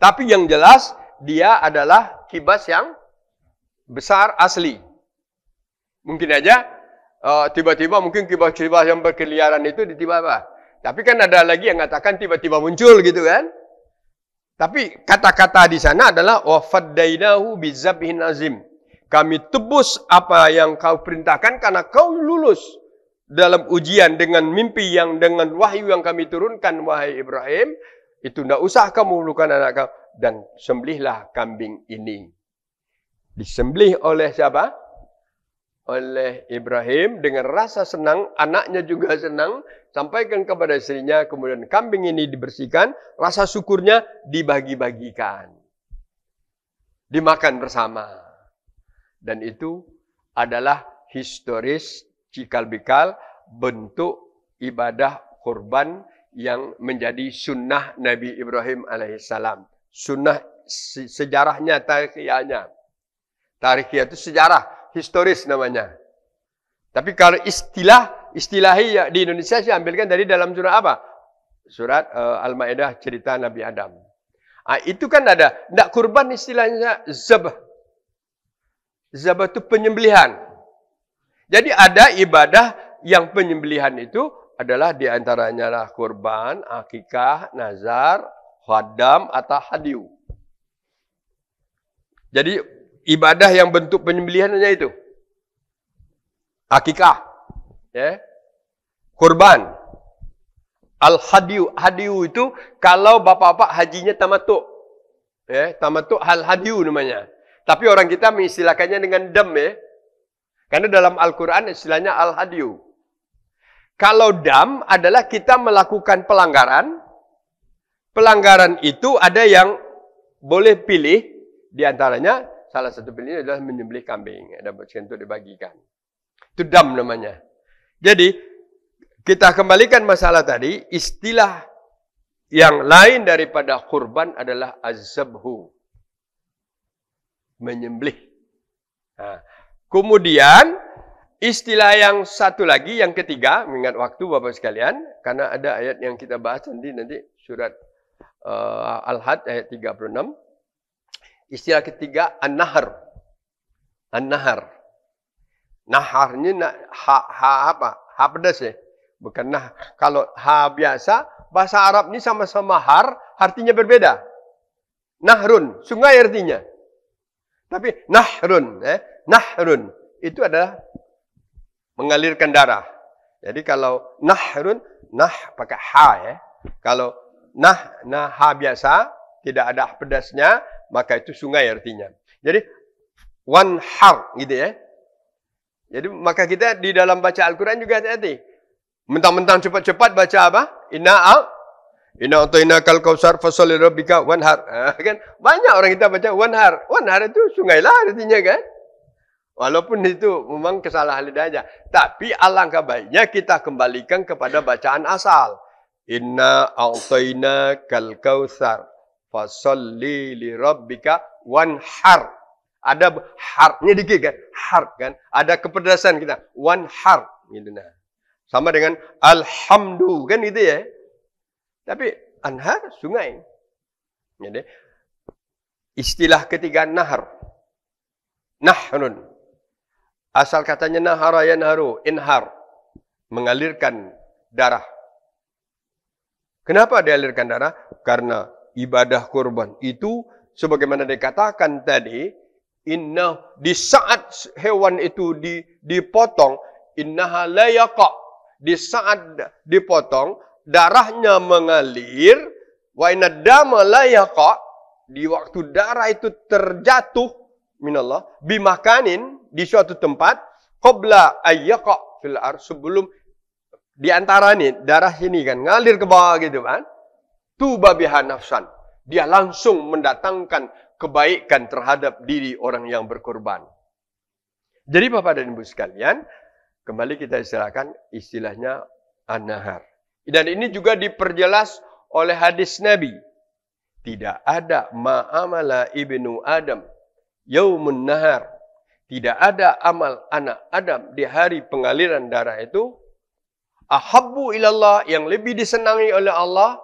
Tapi yang jelas dia adalah kibas yang besar asli. Mungkin aja tiba-tiba mungkin kibas-kibas yang berkeliaran itu tiba-tiba. Tapi kan ada lagi yang mengatakan tiba-tiba muncul gitu kan. Tapi kata-kata di sana adalah wa faddainahu bizabhin azim. Kami tebus apa yang kau perintahkan karena kau lulus dalam ujian dengan mimpi yang dengan wahyu yang kami turunkan wahai Ibrahim. Itu tidak usah kamu lukan anak kau. Dan sembelihlah kambing ini. Disembelih oleh siapa? Oleh Ibrahim dengan rasa senang. Anaknya juga senang. Sampaikan kepada istrinya. Kemudian kambing ini dibersihkan. Rasa syukurnya dibagi-bagikan. Dimakan bersama. Dan itu adalah historis cikal bakal bentuk ibadah kurban yang menjadi sunnah Nabi Ibrahim alaihissalam. Sunnah sejarahnya, tarikhiyahnya. Tarikhiyah itu sejarah, historis namanya. Tapi kalau istilahi di Indonesia saya ambilkan dari dalam surah apa? Surat Al-Maidah cerita Nabi Adam. Itu kan ada, tidak kurban istilahnya zabah. Zabah itu penyembelihan. Jadi ada ibadah yang penyembelihan itu adalah diantaranya lah kurban, akikah, nazar, khadam atau hadiu. Jadi ibadah yang bentuk penyembelihannya itu. Akikah, ya. Kurban. Al-hadiu. Hadiu itu kalau bapak-bapak hajinya tamattu. Ya, tamattu al-hadiu namanya. Tapi orang kita mengistilahkannya dengan dam ya. Karena dalam Al-Quran istilahnya al-hadiu. Kalau dam adalah kita melakukan pelanggaran. pelanggaran itu ada yang boleh pilih, di antaranya salah satu pilihan adalah menyembelih kambing. Ada untuk dibagikan. Itu dam namanya. Jadi, kita kembalikan masalah tadi, istilah yang lain daripada kurban adalah az-zabhu. Menyembelih. Nah, kemudian, istilah yang satu lagi, yang ketiga, mengingat waktu Bapak sekalian, karena ada ayat yang kita bahas nanti surat Al-Had ayat 36. Istilah ketiga, an-nahar. An-nahar. Nahar ini apa? Ha pedas ya? Bukan nah. Kalau ha biasa, bahasa Arab ini sama-sama har, artinya berbeda. Nahrun, sungai artinya. Tapi nahrun, nahrun, itu adalah mengalirkan darah. Jadi kalau nahrun, nah pakai ha ya. Kalau ha biasa, tidak ada pedasnya, maka itu sungai artinya. Jadi, one har, gitu ya. Jadi, maka kita di dalam baca Al-Quran juga hati-hati. Mentang-mentang cepat-cepat baca apa? Inna a'tainakal kautsar fasholli rabbika wanhar. Kan banyak orang kita baca wanhar. Wanhar itu sungai lah artinya kan. Walaupun itu memang kesalahan lidah aja. Tapi alangkah baiknya kita kembalikan kepada bacaan asal. Inna a'tainakal kautsar fasholli li rabbika wanhar. Ada harnya dikit kan? Har kan? Ada kepedasan kita. Wanhar gitu nah. Sama dengan alhamdu kan gitu ya. Tapi anhar sungai. Jadi istilah ketiga nahar. Nahrun. Asal katanya nahara yanharu, inhar. Mengalirkan darah. Kenapa dialirkan darah? Karena ibadah kurban itu sebagaimana dikatakan tadi, di saat hewan itu dipotong, innaha la yaqa. Di saat dipotong, darahnya mengalir, wa inna dama la yaqa. Di waktu darah itu terjatuh minallah bimakanin di suatu tempat, qabla ayyaqa fil ar, sebelum di antara nih darah sini kan ngalir ke bawah gitu kan. Tuba biha nafsan. Dia langsung mendatangkan kebaikan terhadap diri orang yang berkorban. Jadi Bapak dan Ibu sekalian, kembali kita istilahnya an-nahar. Dan ini juga diperjelas oleh hadis Nabi. Tidak ada ma'amala ibnu Adam yaumun nahar. Tidak ada amal anak Adam di hari pengaliran darah itu ahabbu ilallah, yang lebih disenangi oleh Allah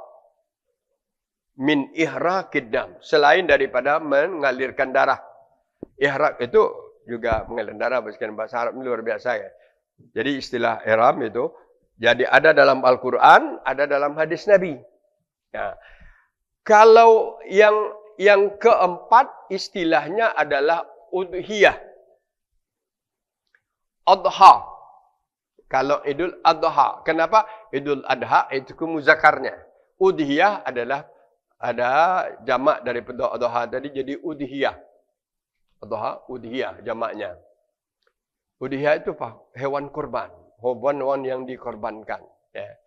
min ihraqid dam, selain daripada mengalirkan darah. Ihraq itu juga mengalirkan darah, meskipun bahasa Arab ini luar biasa ya. Jadi istilah ihram itu jadi ada dalam Al-Qur'an, ada dalam hadis Nabi. Nah, kalau yang keempat istilahnya adalah udhiyah. Adha. Kalau Idul Adha. Kenapa? Idul Adha itu muzakarnya. Udhiyah adalah ada jamak daripada adha tadi jadi udhiyah. Adha, udhiyah jamaknya. Udhiyah itu apa? Hewan kurban. Hewan yang dikorbankan. Ya.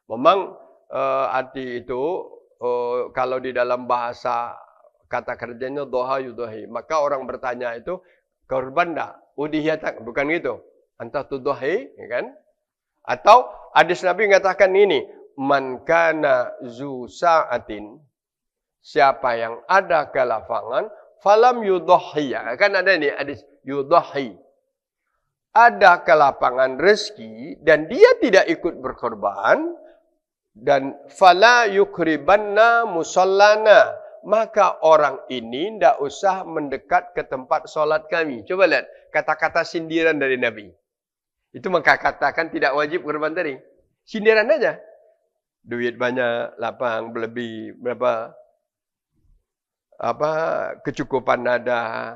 Memang arti itu kalau di dalam bahasa kata kerjanya doha yudohi. Maka orang bertanya itu korban tak? Udhiyah tak? Bukan gitu. Antah tu dohi. Ya kan? Atau hadis Nabi mengatakan ini. Man kana zu sa'atin. Siapa yang ada kelapangan, falam yudhiyah. Kan ada ni hadis yudhi. Ada kelapangan rezeki dan dia tidak ikut berkorban, dan fala yukribanna musallana, maka orang ini tidak usah mendekat ke tempat solat kami. Coba lihat kata-kata sindiran dari Nabi. Itu maka katakan tidak wajib korban tadi. Sindiran aja. Duit banyak, lapang, berlebih, berapa? Kecukupan ada,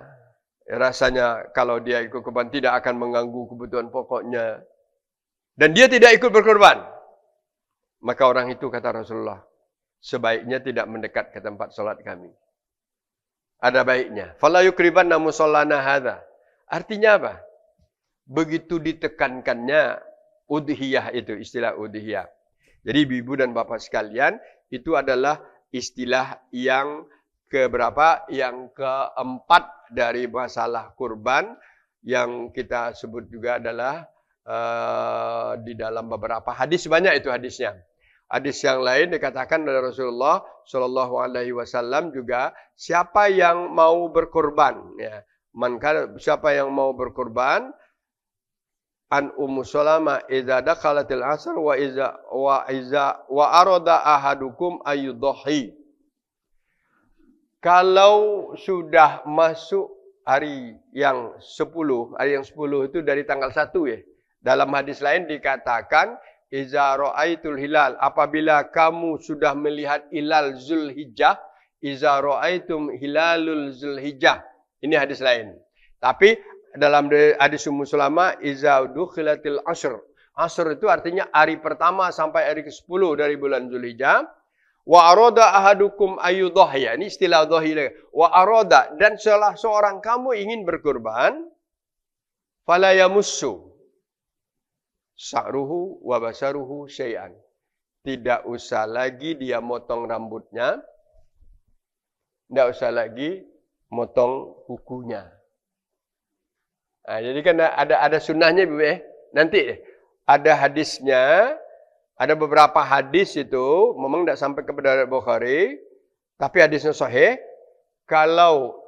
rasanya kalau dia ikut korban tidak akan mengganggu kebutuhan pokoknya, dan dia tidak ikut berkorban, maka orang itu kata Rasulullah sebaiknya tidak mendekat ke tempat solat kami. Ada baiknya. Fala yukribanna musallana hadza. Artinya apa? Begitu ditekankannya udhiyah itu, istilah udhiyah. Jadi ibu dan bapak sekalian, itu adalah istilah yang keberapa? Yang keempat dari masalah kurban yang kita sebut juga adalah di dalam beberapa hadis, banyak itu hadisnya. Hadis yang lain dikatakan oleh Rasulullah Shallallahu Alaihi Wasallam juga, siapa yang mau berkorban, ya, siapa yang mau berkorban, an Ummu Salamah idza dakhalatil asr wa arada ahadukum ayyudhi. Kalau sudah masuk hari yang 10, itu dari tanggal 1 ya. Dalam hadis lain dikatakan iza ra'aitul hilal, apabila kamu sudah melihat hilal Zulhijjah, iza ra'aitum hilalul Zulhijjah. Ini hadis lain. Tapi dalam hadis Ummu Salamah iza dukhilatil ashr. Ashr itu artinya hari pertama sampai hari ke-10 dari bulan Zulhijjah. Wa arada ahadukum ayyudhhiya. Ini istilah dhahi. Wa arada, dan salah seorang kamu ingin berkurban, fala yamussu sa'ruhu wa basaruhu syai'an. Tidak usah lagi dia motong rambutnya. Tidak usah lagi motong kukunya. Nah, jadi kan ada sunnahnya, nanti ada hadisnya, ada beberapa hadis itu memang tidak sampai kepada Bukhari, tapi hadisnya sahih. Kalau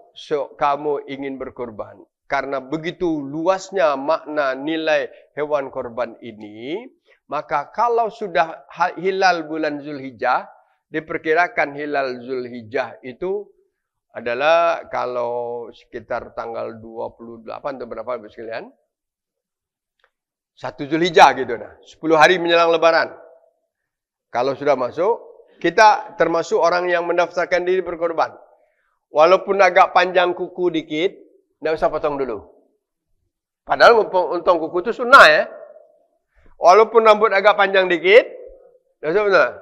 kamu ingin berkorban, karena begitu luasnya makna nilai hewan korban ini, maka kalau sudah hilal bulan Zulhijjah, diperkirakan hilal Zulhijjah itu adalah kalau sekitar tanggal 28 atau berapa Ibu sekalian? 1 Zulhijjah gitu nah. 10 hari menjelang lebaran. Kalau sudah masuk, kita termasuk orang yang mendaftarkan diri berkorban. Walaupun agak panjang kuku dikit, tidak usah potong dulu. Padahal potong kuku itu sunnah ya. Walaupun rambut agak panjang dikit, tidak usah potong.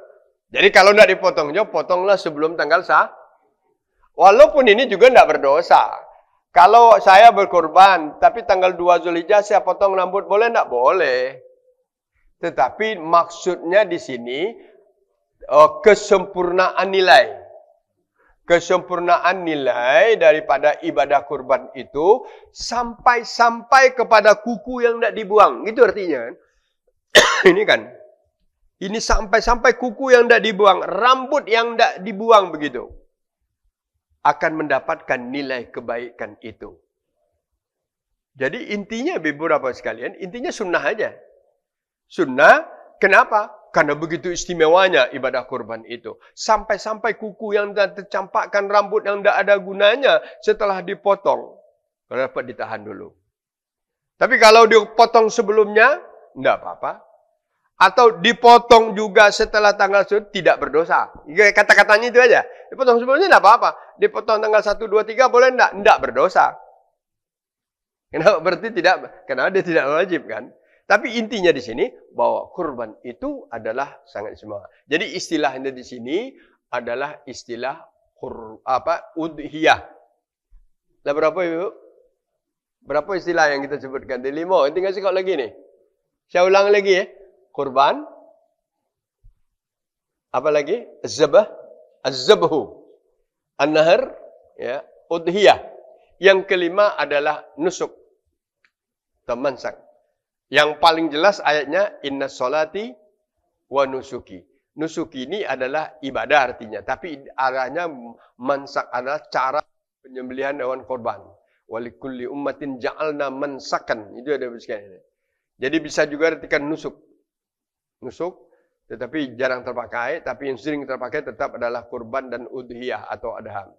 Jadi kalau tidak dipotongnya, potonglah sebelum tanggal sah. Walaupun ini juga tidak berdosa. Kalau saya berkorban, tapi tanggal 2 Zulhijjah saya potong rambut, boleh tidak? Boleh. Tetapi maksudnya di sini kesempurnaan nilai. Kesempurnaan nilai daripada ibadah kurban itu sampai kepada kuku yang tidak dibuang. Itu artinya. Ini kan. Ini sampai kuku yang tidak dibuang. Rambut yang tidak dibuang begitu. Akan mendapatkan nilai kebaikan itu. Jadi intinya beberapa sekalian, intinya sunnah aja. Sunnah, kenapa? Karena begitu istimewanya ibadah kurban itu. Sampai kuku yang tercampakkan rambut yang tidak ada gunanya setelah dipotong. Kalau dapat ditahan dulu. Tapi kalau dipotong sebelumnya, tidak apa-apa. Atau dipotong juga setelah tanggal 1, tidak berdosa. Kata-katanya itu aja. Dipotong sebelumnya tidak apa-apa. Dipotong tanggal 1, 2, 3 boleh tidak? Tidak berdosa. Kenapa? Berarti tidak, karena dia tidak wajib kan. Tapi intinya di sini bahwa kurban itu adalah sangat istimewa. Jadi istilahnya di sini adalah istilah udhiyah. Nah, berapa Ibu? Berapa istilah yang kita sebutkan? Di 5. Tinggal sekali lagi nih. Saya ulang lagi ya. Kurban. Apa lagi? Az-zabhu. An-nahr, ya, udhiyah. Yang kelima adalah nusuk. Mansak. Yang paling jelas ayatnya inna sholati wa nusuki. Nusuki ini adalah ibadah artinya, tapi arahnya mansak adalah cara penyembelihan hewan korban. Walikulli ummatin ja'alna mansakan. Itu ada sekali. Jadi bisa juga artikan nusuk. Nusuk, tetapi jarang terpakai, tapi yang sering terpakai tetap adalah kurban dan udhiyah atau adham.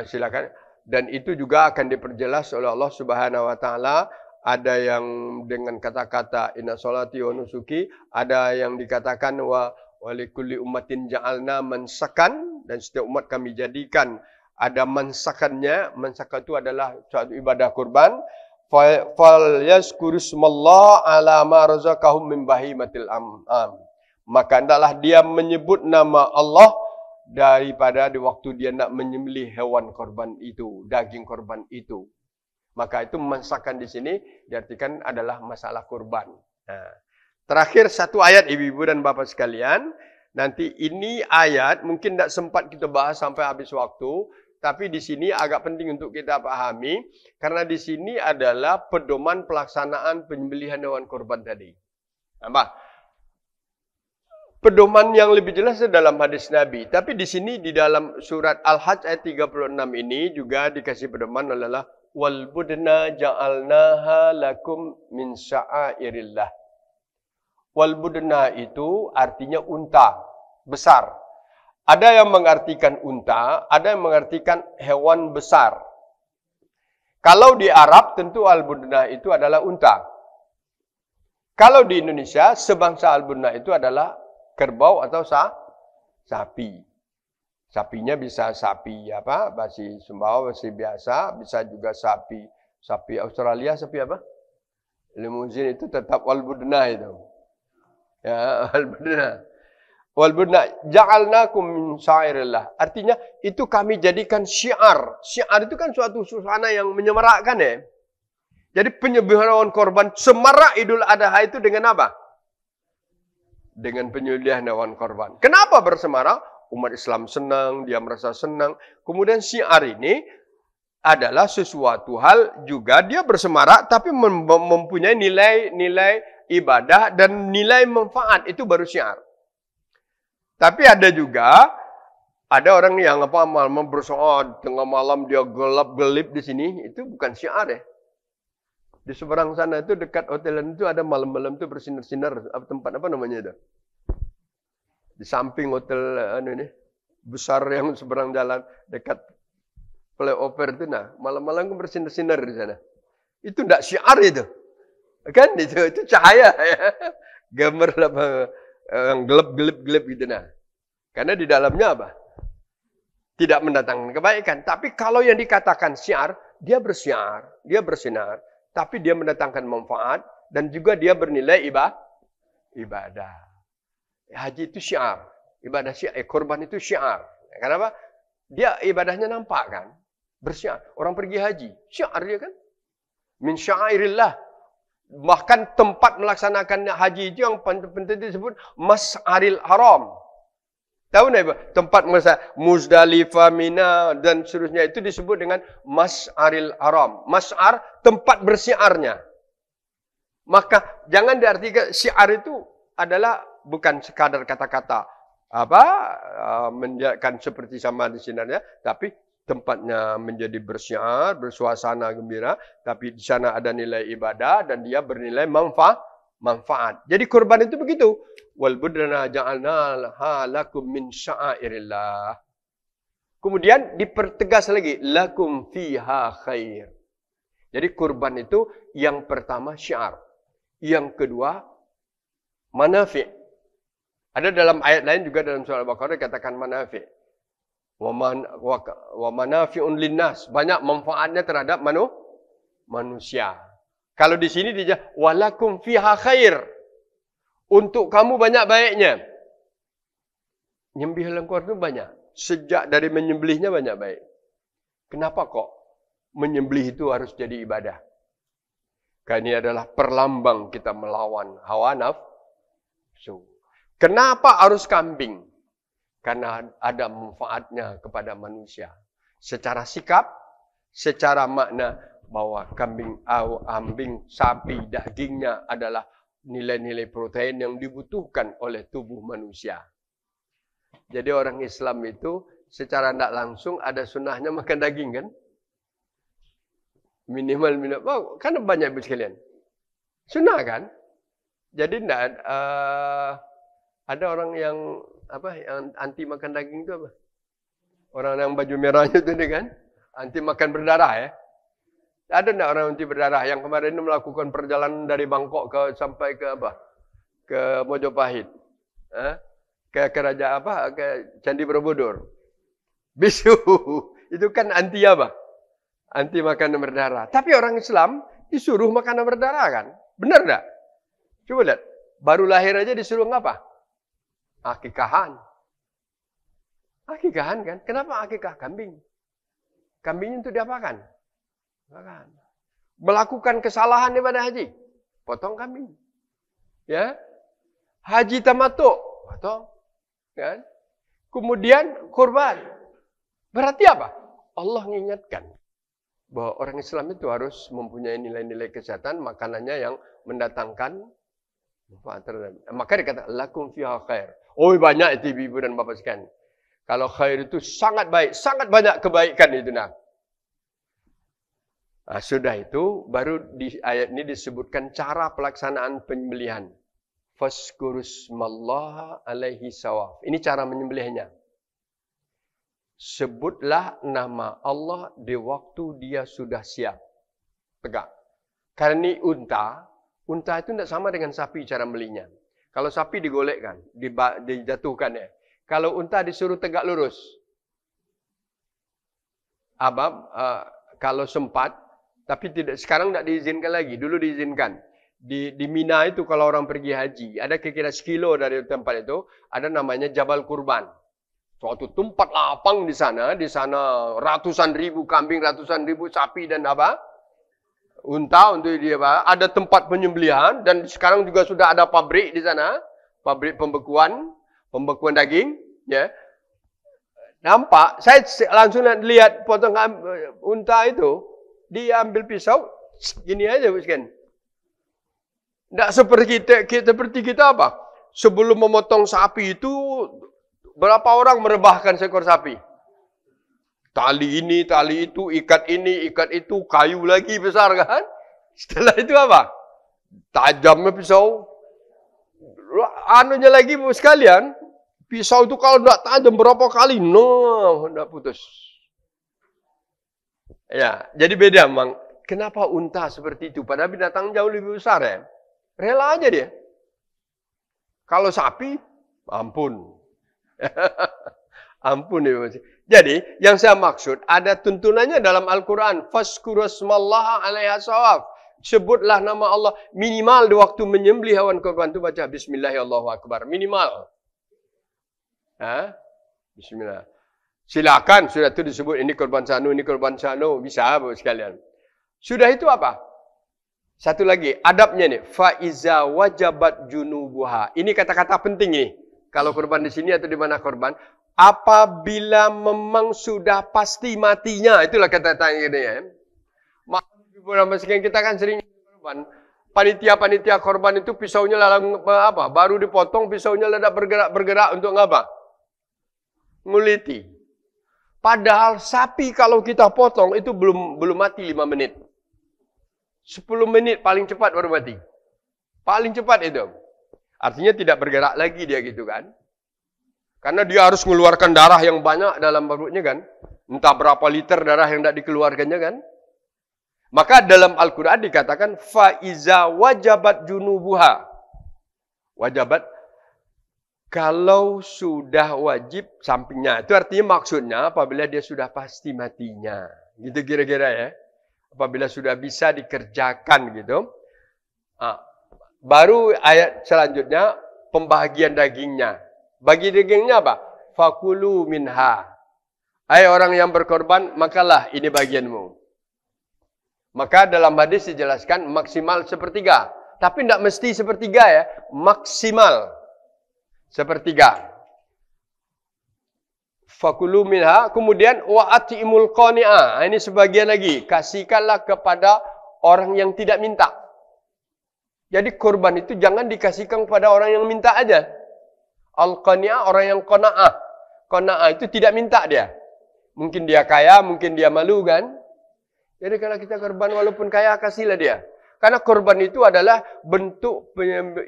Silakan. Dan itu juga akan diperjelas oleh Allah Subhanahu wa taala. Ada yang dengan kata-kata inna sholati wa nusuki, ada yang dikatakan wa likulli ummatin ja'alna mansakan, dan setiap umat kami jadikan ada mansakannya. Mansakan itu adalah suatu ibadah kurban. Fal yazkurusmallah ala ma razaqahum min bahimatil an'am. Maka hendaklah dia menyebut nama Allah daripada di waktu dia nak menyembelih hewan korban itu, daging korban itu. Maka itu mansakan di sini diartikan adalah masalah kurban. Nah, terakhir satu ayat ibu-ibu dan bapak sekalian, Nanti ini ayat mungkin tidak sempat kita bahas sampai habis waktu, tapi di sini agak penting untuk kita pahami karena di sini adalah pedoman pelaksanaan penyembelihan hewan korban tadi. Apa? Pedoman yang lebih jelas dalam hadis Nabi, tapi di sini di dalam surat Al-Hajj ayat 36 ini juga dikasih pedoman adalah wal budna ja'alnaha lakum min sya'airillah. Wal budna itu artinya unta besar. Ada yang mengartikan unta, ada yang mengartikan hewan besar. Kalau di Arab tentu al budna itu adalah unta. Kalau di Indonesia sebangsa al budna itu adalah kerbau atau sapi. Sapinya bisa sapi apa? Basi Sumbawa, basi biasa, bisa juga sapi Australia, sapi apa? Limousin itu tetap wal budna itu. Ya, wal-budna. Wal-budna ja'alnakum min syairillah. Artinya itu kami jadikan syiar. Syiar itu kan suatu suasana yang menyemarakkan ya. Jadi penyembelihan hewan korban semarak Idul Adha itu dengan apa? Dengan penyembelihan hewan korban. Kenapa bersemarak? Umat Islam senang, dia merasa senang. Kemudian syiar ini adalah sesuatu hal juga dia bersemarak tapi mempunyai nilai ibadah dan nilai manfaat, itu baru syiar. Tapi ada juga orang yang malam bersoal tengah malam dia gelap-gelip di sini, itu bukan syiar ya. Di seberang sana itu dekat hotelan itu ada malam-malam itu bersinar-sinar tempat apa namanya itu? Di samping hotel ini besar yang seberang jalan dekat flyover itu malam-malam bersinar-sinar di sana. Itu enggak syiar itu. Kan itu cahaya ya. Gambar yang gelap-gelap gitu Karena di dalamnya apa? Tidak mendatangkan kebaikan. Tapi kalau yang dikatakan syiar, dia bersiar, dia bersinar, tapi dia mendatangkan manfaat dan juga dia bernilai ibadah. Haji itu syiar, ibadah syiar, korban itu syiar. Kenapa? Dia ibadahnya nampak kan? Bersiar. Orang pergi haji, syiar dia kan? Min syairillah. Bahkan tempat melaksanakan haji itu yang penting disebut Mas'aril Haram. Tahu tak? Tempat Muzdalifah, Mina dan seterusnya itu disebut dengan Mas'aril Haram. Mas'ar, tempat bersiarnya. Maka jangan diartikan syiar itu adalah bukan sekadar kata-kata menjadikan seperti sama di sinarnya, tapi tempatnya menjadi bersiar, bersuasana gembira, tapi di sana ada nilai ibadah dan dia bernilai manfaat. Jadi kurban itu begitu. Wal budna ja'alnaha lakum min sya'airillah. Kemudian dipertegas lagi, lakum fiha khair. Jadi kurban itu yang pertama syiar. Yang kedua manafi'. Ada dalam ayat lain juga dalam surah Al-Baqarah dikatakan manafi'. Wa manafi'un linnas, banyak manfaatnya terhadap manusia. Kalau di sini dia walakum fiha khair, untuk kamu banyak baiknya. Nyembelih hewan korban itu banyak, sejak dari menyembelihnya banyak baik. Kenapa kok menyembelih itu harus jadi ibadah? Karena ini adalah perlambang kita melawan hawa nafsu. Kenapa harus kambing? Karena ada manfaatnya kepada manusia. Secara sikap, secara makna bahwa kambing, sapi, dagingnya adalah nilai-nilai protein yang dibutuhkan oleh tubuh manusia. Jadi orang Islam itu secara tidak langsung ada sunnahnya makan daging kan? Minimal. Kan banyak sekalian. Sunnah kan? Jadi tidak ada orang yang yang anti makan daging itu apa? Orang yang baju merahnya itu kan? Anti makan berdarah ya. Ada enggak orang anti berdarah yang kemarin ini melakukan perjalanan dari Bangkok sampai ke ke Mojopahit? Ke kerajaan ke Candi Borobudur. Bisu. Itu kan anti apa? Anti makanan berdarah. Tapi orang Islam disuruh makanan berdarah kan? Benar enggak? Coba lihat. Baru lahir aja disuruh ngapa? Akikahan. Akikahan kan? Kenapa akikah? Kambing. Kambing itu diapakan? Makan. Melakukan kesalahan ibadah haji. Potong kambing. Ya. Haji tamattu. Potong. Kan? Kemudian kurban. Berarti apa? Allah mengingatkan bahwa orang Islam itu harus mempunyai nilai-nilai kesehatan, makanannya yang mendatangkan manfaat terhadap. Maka dikatakan lakum fiha khair. Oh, banyak itu ibu dan bapak sekalian. Kalau khair itu sangat baik, sangat banyak kebaikan itu nah. Nah, sudah itu baru di ayat ini disebutkan cara pelaksanaan penyembelihan. Faskurusmallaha alaihi sawaf. Ini cara menyembelihnya. Sebutlah nama Allah di waktu dia sudah siap. Tegak. Karena ini unta itu tidak sama dengan sapi cara belinya. Kalau sapi digolekkan, dijatuhkan ya. Kalau unta disuruh tegak lurus. Kalau sempat, tapi tidak sekarang tidak diizinkan lagi. Dulu diizinkan. Di Mina itu kalau orang pergi haji, ada kira-kira sekilo dari tempat itu, ada namanya Jabal Kurban. Suatu tempat lapang di sana ratusan ribu kambing, ratusan ribu sapi dan unta untuk dia ada tempat penyembelihan dan sekarang juga sudah ada pabrik di sana, pabrik pembekuan daging, ya. Nampak, saya langsung lihat potong unta itu, dia ambil pisau gini aja bukan. Tidak seperti kita apa? Sebelum memotong sapi itu berapa orang merebahkan seekor sapi? Tali ini, tali itu, ikat ini, ikat itu, kayu lagi besar kan? Setelah itu apa? Tajamnya pisau. Anunya lagi sekalian, pisau itu kalau tidak tajam berapa kali? Tidak putus. Ya, jadi beda memang. Kenapa unta seperti itu? Padahal binatang jauh lebih besar ya. Rela aja dia. Kalau sapi, ampun. Ampun ya. Jadi, yang saya maksud, ada tuntunannya dalam Al-Quran. Faskurusmallaha alaiha sawaf. Sebutlah nama Allah. Minimal di waktu menyembelih hewan kurban itu baca Bismillahirrahmanirrahim. Minimal. Bismillah. Silakan, sudah itu disebut ini kurban sanu, ini kurban sanu. Bisa sekalian. Sudah itu apa? Satu lagi, adabnya nih. Faiza wajabat junubuha. Ini kata-kata penting nih. Kalau kurban di sini atau di mana kurban. Apabila memang sudah pasti matinya. Itulah kata-kata ini ya. Kita kan sering korban. Panitia korban itu pisaunya lalang baru dipotong pisaunya ledak bergerak untuk ngapa? Nguliti. Padahal sapi kalau kita potong itu belum mati 5 menit. 10 menit paling cepat baru mati. Paling cepat itu. Artinya tidak bergerak lagi dia gitu kan. Karena dia harus mengeluarkan darah yang banyak dalam perutnya kan. Entah berapa liter darah yang tidak dikeluarkannya kan. Maka dalam Al-Quran dikatakan faiza wajabat junubuha. Wajabat kalau sudah wajib sampingnya. Itu artinya maksudnya apabila dia sudah pasti matinya. Gitu kira-kira ya. Apabila sudah bisa dikerjakan gitu. Baru ayat selanjutnya pembahagian dagingnya. Bagi dagingnya apa? Fakulu minha. Hai orang yang berkorban, makalah ini bagianmu. Maka dalam hadis dijelaskan maksimal 1/3. Tapi tidak mesti 1/3 ya. Maksimal 1/3. Fakulu minha. Kemudian wa'atimul qani'a. Ini sebagian lagi. Kasihkanlah kepada orang yang tidak minta. Jadi korban itu jangan dikasihkan kepada orang yang minta aja. Al-qani'ah orang yang qana'ah. Qana'ah itu tidak minta dia. Mungkin dia kaya, mungkin dia malu kan. Jadi kalau kita korban walaupun kaya, kasihlah dia. Karena korban itu adalah bentuk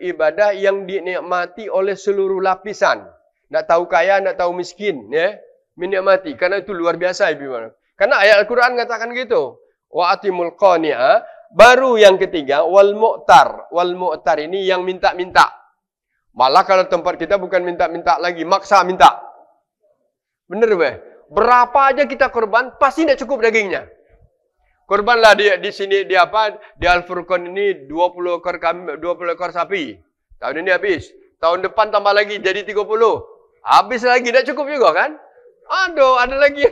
ibadah yang dinikmati oleh seluruh lapisan. Tidak tahu kaya, tidak tahu miskin. Ya? Menikmati. Karena itu luar biasa. Karena ayat Al-Quran mengatakan gitu. Wa'atimul qani'ah. Baru yang ketiga, wal mu'tar. Wal mu'tar ini yang minta-minta. Malah kalau tempat kita bukan minta-minta lagi, maksa minta. Benar be? Berapa aja kita korban, pasti tidak cukup dagingnya. Korbanlah di sini di Al-Furqan ini 20 ekor sapi. Tahun ini habis. Tahun depan tambah lagi jadi 30. Habis lagi, tidak cukup juga kan? Aduh, ada lagi.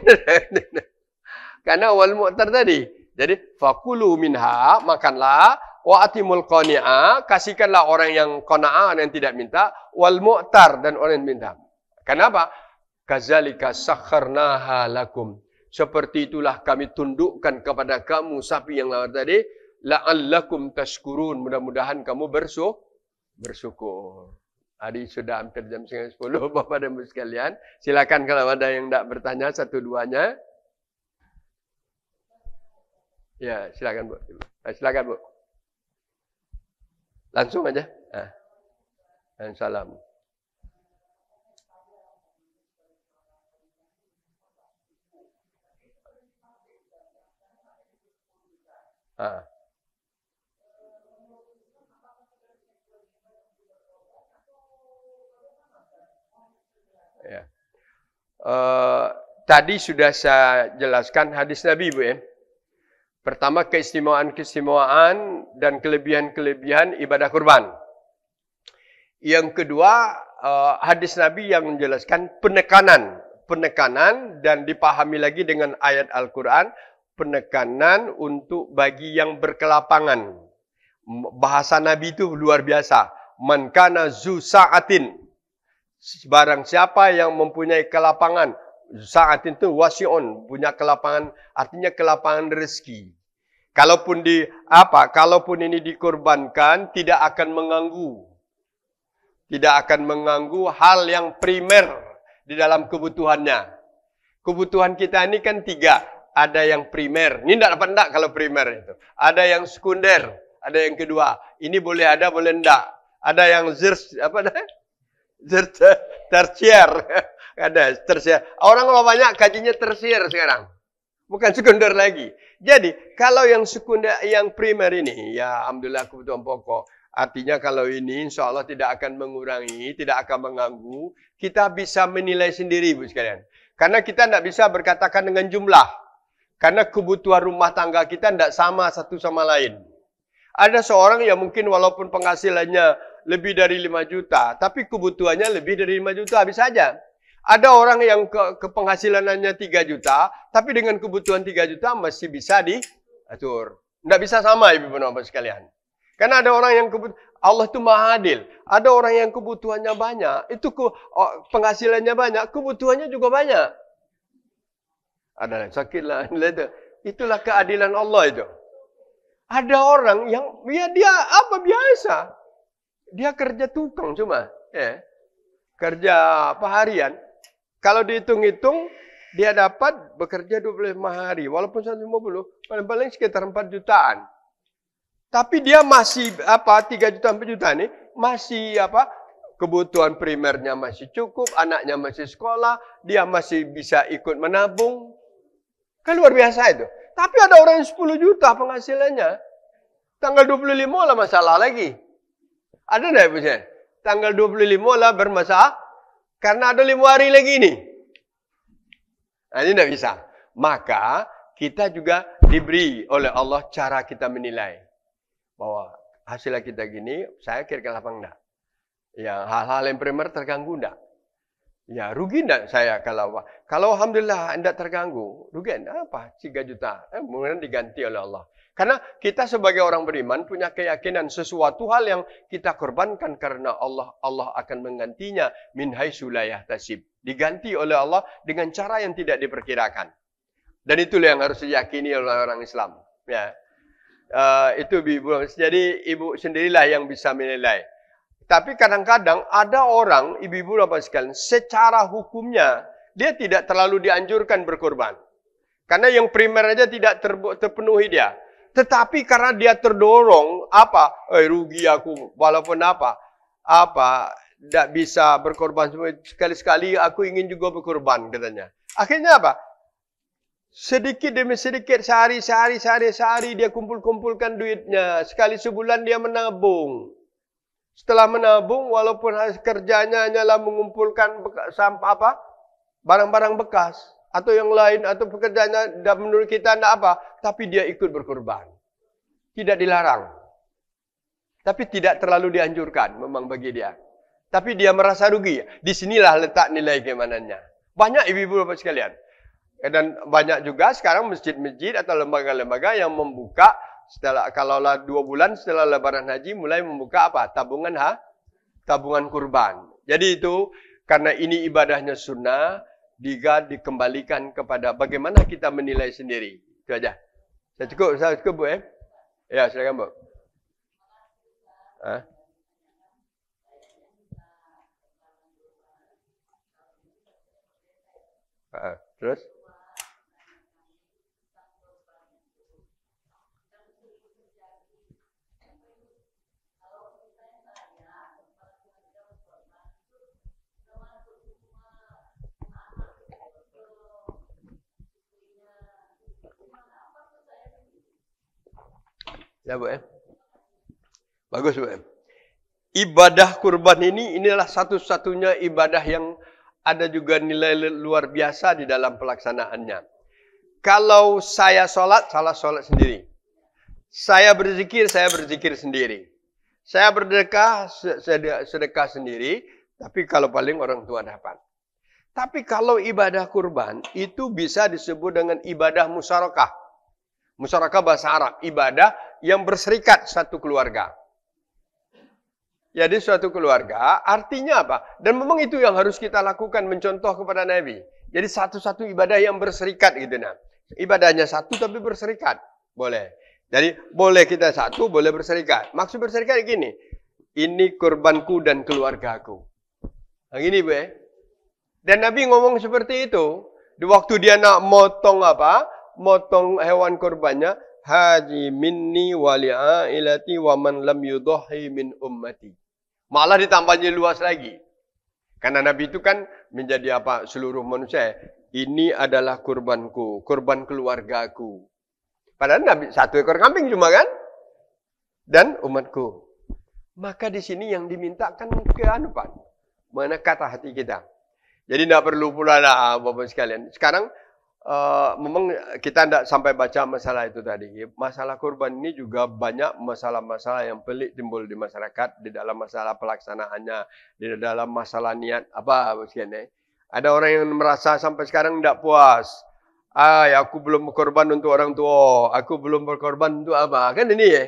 Karena wal mu'tar tadi. Jadi fakulu minha, makanlah, wa atimul qani'ah, kasihkanlah orang yang qana'ah yang tidak minta, wal mu'tar dan orang yang minta. Kenapa? Kazalika sakharnaha lakum. Seperti itulah kami tundukkan kepada kamu sapi yang lawar tadi. La'allakum tashkurun. Mudah-mudahan kamu bersyukur. Hari sudah hampir jam 9:30, Bapak dan Ibu sekalian. Silakan kalau ada yang tidak bertanya, satu-duanya. Ya, silakan Bu. Silakan Bu. Langsung aja. Salam. Ya. Tadi sudah saya jelaskan hadis Nabi, Bu ya. Pertama, keistimewaan dan kelebihan-kelebihan ibadah kurban. Yang kedua, hadis Nabi yang menjelaskan penekanan dan dipahami lagi dengan ayat Al-Quran, penekanan untuk bagi yang berkelapangan. Bahasa Nabi itu luar biasa. Man kana zu sa'atin. Barang siapa yang mempunyai kelapangan. Sa'atin itu wasi'un. Punya kelapangan, artinya kelapangan rezeki. Kalaupun ini dikorbankan, tidak akan mengganggu. Tidak akan mengganggu hal yang primer di dalam kebutuhannya. Kebutuhan kita ini kan 3. Ada yang primer. Ini tidak dapat kalau primer itu. Ada yang sekunder. Ada yang kedua. Ini boleh ada, boleh tidak. Ada yang tersier. Ada tersier. Orang banyak kajinya tersier sekarang. Bukan sekunder lagi. Jadi, kalau yang sekunder, yang primer ini, ya alhamdulillah kebutuhan pokok. Artinya kalau ini insya Allah tidak akan mengurangi, tidak akan mengganggu. Kita bisa menilai sendiri, Bu sekalian. Karena kita tidak bisa berkatakan dengan jumlah. Karena kebutuhan rumah tangga kita tidak sama satu sama lain. Ada seorang yang mungkin walaupun penghasilannya lebih dari 5 juta, tapi kebutuhannya lebih dari 5 juta, habis saja. Ada orang yang penghasilannya 3 juta, tapi dengan kebutuhan 3 juta masih bisa diatur. Tidak bisa sama, Ibu Bapak sekalian. Karena ada orang yang Allah itu maha adil. Ada orang yang kebutuhannya banyak, itu penghasilannya banyak, kebutuhannya juga banyak. Ada yang sakit lah. Itulah keadilan Allah itu. Ada orang yang dia biasa. Dia kerja tukang cuma. Kerja harian. Kalau dihitung-hitung, dia dapat bekerja 25 hari. Walaupun 150, paling-paling sekitar 4 jutaan. Tapi dia masih 3 juta 4 juta ini masih kebutuhan primernya masih cukup, anaknya masih sekolah, dia masih bisa ikut menabung. Kan luar biasa itu. Tapi ada orang yang 10 juta penghasilannya. Tanggal 25 lah masalah lagi. Ada enggak Ibu saya? Tanggal 25 lah bermasalah karena ada 5 hari lagi ini. Nah, ini tidak bisa. Maka kita juga diberi oleh Allah cara kita menilai. Bahwa hasilnya kita gini, saya kira-kira apa enggak? Ya, hal-hal yang primer terganggu enggak? Ya, rugi enggak saya kalau alhamdulillah enggak terganggu, rugi enggak apa? 3 juta. Kemudian diganti oleh Allah. Karena kita sebagai orang beriman punya keyakinan sesuatu hal yang kita korbankan karena Allah akan menggantinya min haitsu la yahtasib. Diganti oleh Allah dengan cara yang tidak diperkirakan. Dan itulah yang harus diyakini oleh orang Islam. Ya. Itu Ibu. Jadi Ibu sendirilah yang bisa menilai. Tapi kadang-kadang ada orang, ibu-ibu Bapak sekalian, secara hukumnya dia tidak terlalu dianjurkan berkorban. Karena yang primer aja tidak terpenuhi dia. Tetapi karena dia terdorong, rugi aku, walaupun tidak bisa berkorban. Sekali-sekali aku ingin juga berkorban, katanya. Akhirnya apa? Sedikit demi sedikit, sehari dia kumpulkan duitnya. Sekali sebulan dia menabung. Setelah menabung, walaupun kerjanya hanyalah mengumpulkan sampah barang-barang bekas atau yang lain, atau pekerjaannya menurut kita tidak tapi dia ikut berkorban. Tidak dilarang. Tapi tidak terlalu dianjurkan memang bagi dia. Tapi dia merasa rugi. Disinilah letak nilai keimanannya. Banyak ibu-ibu Bapak sekalian. Dan banyak juga sekarang masjid-masjid atau lembaga-lembaga yang membuka kalaulah 2 bulan setelah lebaran haji mulai membuka tabungan kurban. Jadi itu karena ini ibadahnya sunnah, dikembalikan kepada bagaimana kita menilai sendiri. Itu aja. Saya cukup Bu, Ya, silakan Bu. Hah? Terus? Ya Bu, Bagus Bu. Ibadah kurban inilah satu-satunya ibadah yang ada juga nilai luar biasa di dalam pelaksanaannya. Kalau saya sholat sendiri. Saya berzikir sendiri. Saya bersedekah, sedekah sendiri. Tapi kalau paling orang tua dapat. Tapi kalau ibadah kurban, itu bisa disebut dengan ibadah musyarakah. Musyarakah bahasa Arab. Ibadah yang berserikat satu keluarga. Jadi suatu keluarga artinya apa? Dan memang itu yang harus kita lakukan, mencontoh kepada Nabi. Jadi satu-satu ibadah yang berserikat gitu nah. Ibadahnya satu tapi berserikat. Boleh. Jadi boleh kita satu, boleh berserikat. Maksud berserikat gini. Ini kurbanku dan keluargaku. Nah gini Bu. Dan Nabi ngomong seperti itu. Di waktu dia nak motong apa? Motong hewan kurbannya. Haji minni wali'ailati wa man lam yudhahi min ummati. Malah ditambahnya luas lagi. Karena Nabi itu kan menjadi apa? Seluruh manusia. Ini adalah kurbanku, kurban keluargaku. Padahal Nabi satu ekor kambing cuma kan? Dan umatku. Maka di sini yang dimintakan ke anupan. Mana kata hati kita. Jadi tidak perlu pula lah Bapak sekalian. Sekarang memang kita tidak sampai baca masalah itu tadi. Masalah kurban ini juga banyak masalah-masalah yang pelik timbul di masyarakat. Di dalam masalah pelaksanaannya. Di dalam masalah niat. Apa sekian. Ada orang yang merasa sampai sekarang tidak puas. Aku belum berkorban untuk orang tua. Aku belum berkorban untuk apa. Kan ini ya.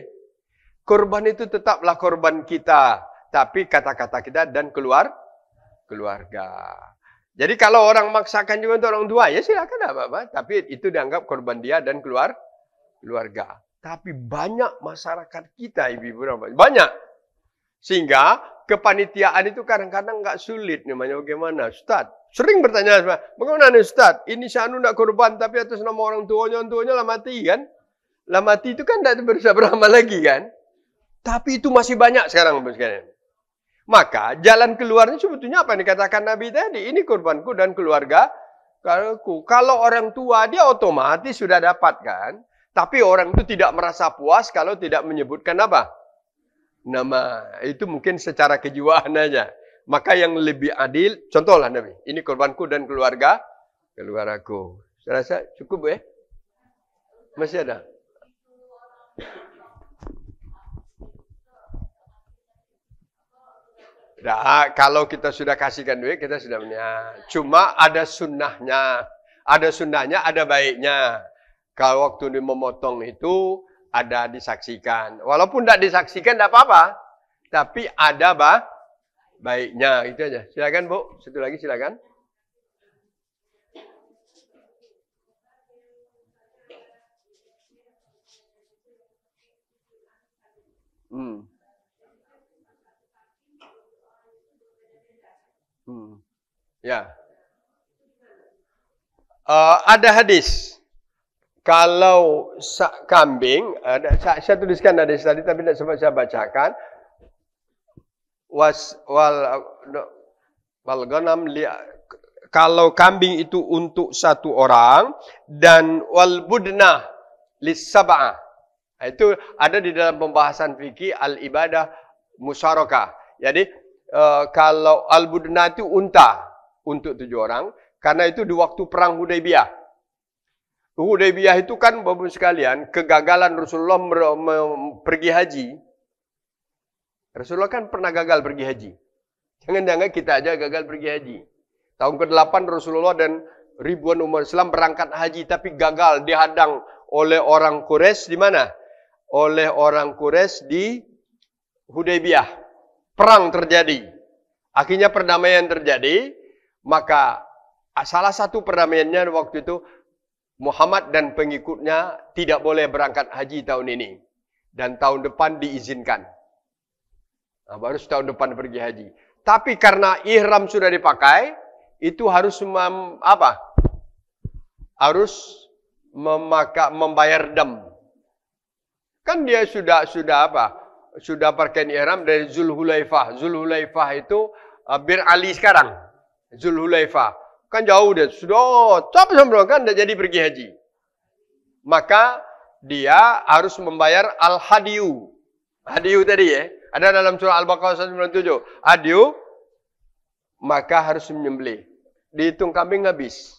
Korban itu tetaplah korban kita. Tapi kata-kata kita dan keluarga. Jadi kalau orang maksakan juga untuk orang tua, ya silakan apa-apa. Tapi itu dianggap korban dia dan keluarga. Tapi banyak masyarakat kita, ibu-ibu, banyak. Sehingga kepanitiaan itu kadang-kadang nggak sulit. Namanya bagaimana? Ustaz, sering bertanya, bagaimana nih Ustaz? Ini Syanu nak korban, tapi atas nama orang tuanya lah mati kan? Lah mati itu kan tidak berusaha beramal lagi kan? Tapi itu masih banyak sekarang. Maka jalan keluarnya sebetulnya apa yang dikatakan Nabi tadi. Ini kurbanku dan keluarga. Kalau orang tua dia otomatis sudah dapat kan. Tapi orang itu tidak merasa puas kalau tidak menyebutkan apa? Nama. Itu mungkin secara kejiwaan aja. Maka yang lebih adil. Contohlah Nabi. Ini kurbanku dan keluargaku. Saya rasa cukup ya. Masih ada? Nah, kalau kita sudah kasihkan duit, kita sudah punya. Cuma ada sunnahnya. Ada sunnahnya, ada baiknya. Kalau waktu dia memotong itu, ada disaksikan. Walaupun tidak disaksikan, tidak apa-apa. Tapi ada baiknya. Itu aja. Silakan Bu. Satu lagi silakan. Ya. Ada hadis. Kalau kambing, saya tuliskan hadis tadi tapi tidak sempat saya bacakan. Kalau kambing itu untuk satu orang dan wal budna lis-sab'ah. Itu ada di dalam pembahasan fikih al-ibadah musyarakah. Jadi kalau al-budna itu unta untuk 7 orang. Karena itu di waktu perang Hudaybiyah. Hudaybiyah itu kan Bapak sekalian, kegagalan Rasulullah pergi haji. Rasulullah kan pernah gagal pergi haji. Jangan-jangan kita aja gagal pergi haji. Tahun ke-8 Rasulullah dan ribuan umat Islam berangkat haji. Tapi gagal, dihadang oleh orang Quraisy di mana? Oleh orang Quraisy di Hudaybiyah. Perang terjadi. Akhirnya perdamaian terjadi, maka salah satu perdamaiannya waktu itu Muhammad dan pengikutnya tidak boleh berangkat haji tahun ini. Dan tahun depan diizinkan. Nah, baru tahun depan pergi haji. Tapi karena ihram sudah dipakai, itu harus harus membayar dam. Kan dia sudah pakai ihram dari Zulhulaifah. Zulhulaifah itu Bir Ali sekarang. Zulhulaifah. Kan jauh dia. Sudah capek kan dah jadi pergi haji. Maka dia harus membayar al-hadiyu. Hadiyu tadi ada dalam surah Al-Baqarah 197. Hadiyu, maka harus menyembelih. Dihitung kambing habis.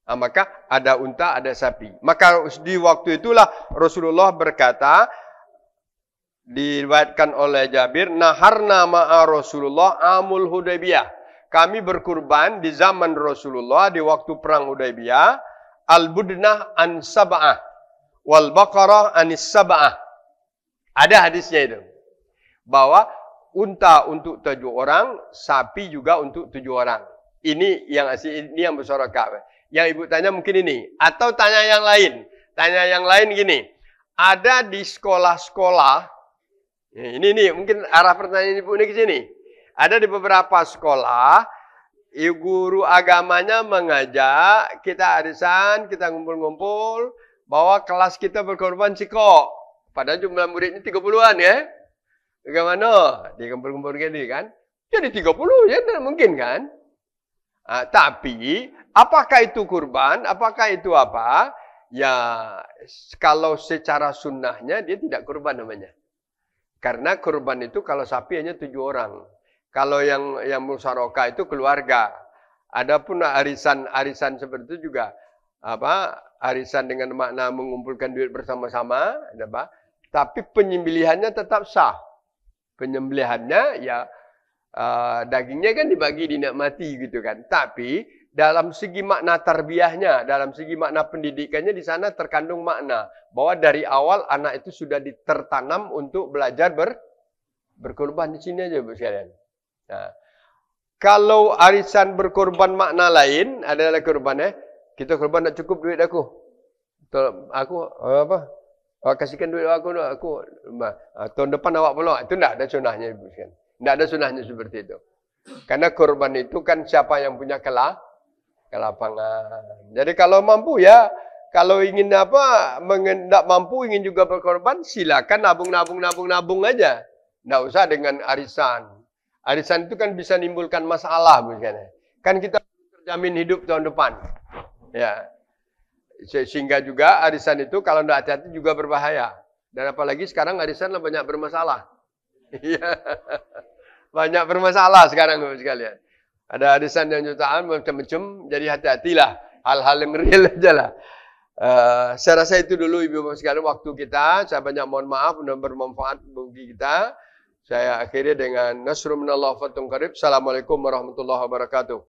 Nah, maka ada unta, ada sapi. Maka di waktu itulah Rasulullah berkata, diriwayatkan oleh Jabir, naharna ma'a Rasulullah amul Hudaybiyah. Kami berkurban di zaman Rasulullah di waktu perang Hudaybiyah, al-budnah an sab'ah wal baqarah anis sab'ah. Ada hadisnya itu. Bahwa unta untuk 7 orang, sapi juga untuk 7 orang. Ini yang bersyarakat. Yang ibu tanya mungkin ini. Atau tanya yang lain. Tanya yang lain gini. Ada di sekolah-sekolah. Ini mungkin arah pertanyaan ibu ini ke sini. Ada di beberapa sekolah. Guru agamanya mengajak kita arisan, kita ngumpul-ngumpul. Bahwa kelas kita berkorban sikok. Padahal jumlah muridnya 30-an ya. Bagaimana? Dia kumpul-kumpul gini kan. Jadi 30 ya mungkin kan. Tapi apakah itu kurban? Apakah itu apa? Ya kalau secara sunnahnya dia tidak kurban namanya. Karena kurban itu kalau sapi hanya 7 orang. Kalau yang musyarakah itu keluarga. Adapun arisan seperti itu juga arisan dengan makna mengumpulkan duit bersama-sama, tapi penyembelihannya tetap sah. Penyembelihannya ya dagingnya kan dibagi dinikmati gitu kan. Tapi dalam segi makna tarbiyahnya, dalam segi makna pendidikannya di sana terkandung makna bahwa dari awal anak itu sudah tertanam untuk belajar berkorban di sini aja Bu sekalian. Nah, kalau arisan berkorban makna lain adalah korban kita korban tak cukup duit aku. Aku kasihkan duit aku tahun depan awak pula. Itu tidak ada sunahnya Ibu sekalian. Tidak ada sunahnya seperti itu. Karena korban itu kan siapa yang punya kelapangan. Jadi kalau mampu ya, kalau ingin tidak mampu ingin juga berkorban, silakan nabung aja. Tidak usah dengan arisan. Arisan itu kan bisa menimbulkan masalah misalnya. Kan kita terjamin hidup tahun depan. Ya. Sehingga juga arisan itu kalau tidak hati-hati juga berbahaya. Dan apalagi sekarang arisan banyak bermasalah. Banyak bermasalah sekarang sekalian. Ada arisan yang jutaan macam-macam, jadi hati-hatilah. Hal-hal yang real aja lah. Saya rasa itu dulu Ibu Bapak sekalian waktu kita. Saya banyak mohon maaf, mudah bermanfaat bagi kita. Saya akhiri dengan nasrun minallah wa fathun qarib. Assalamualaikum warahmatullahi wabarakatuh.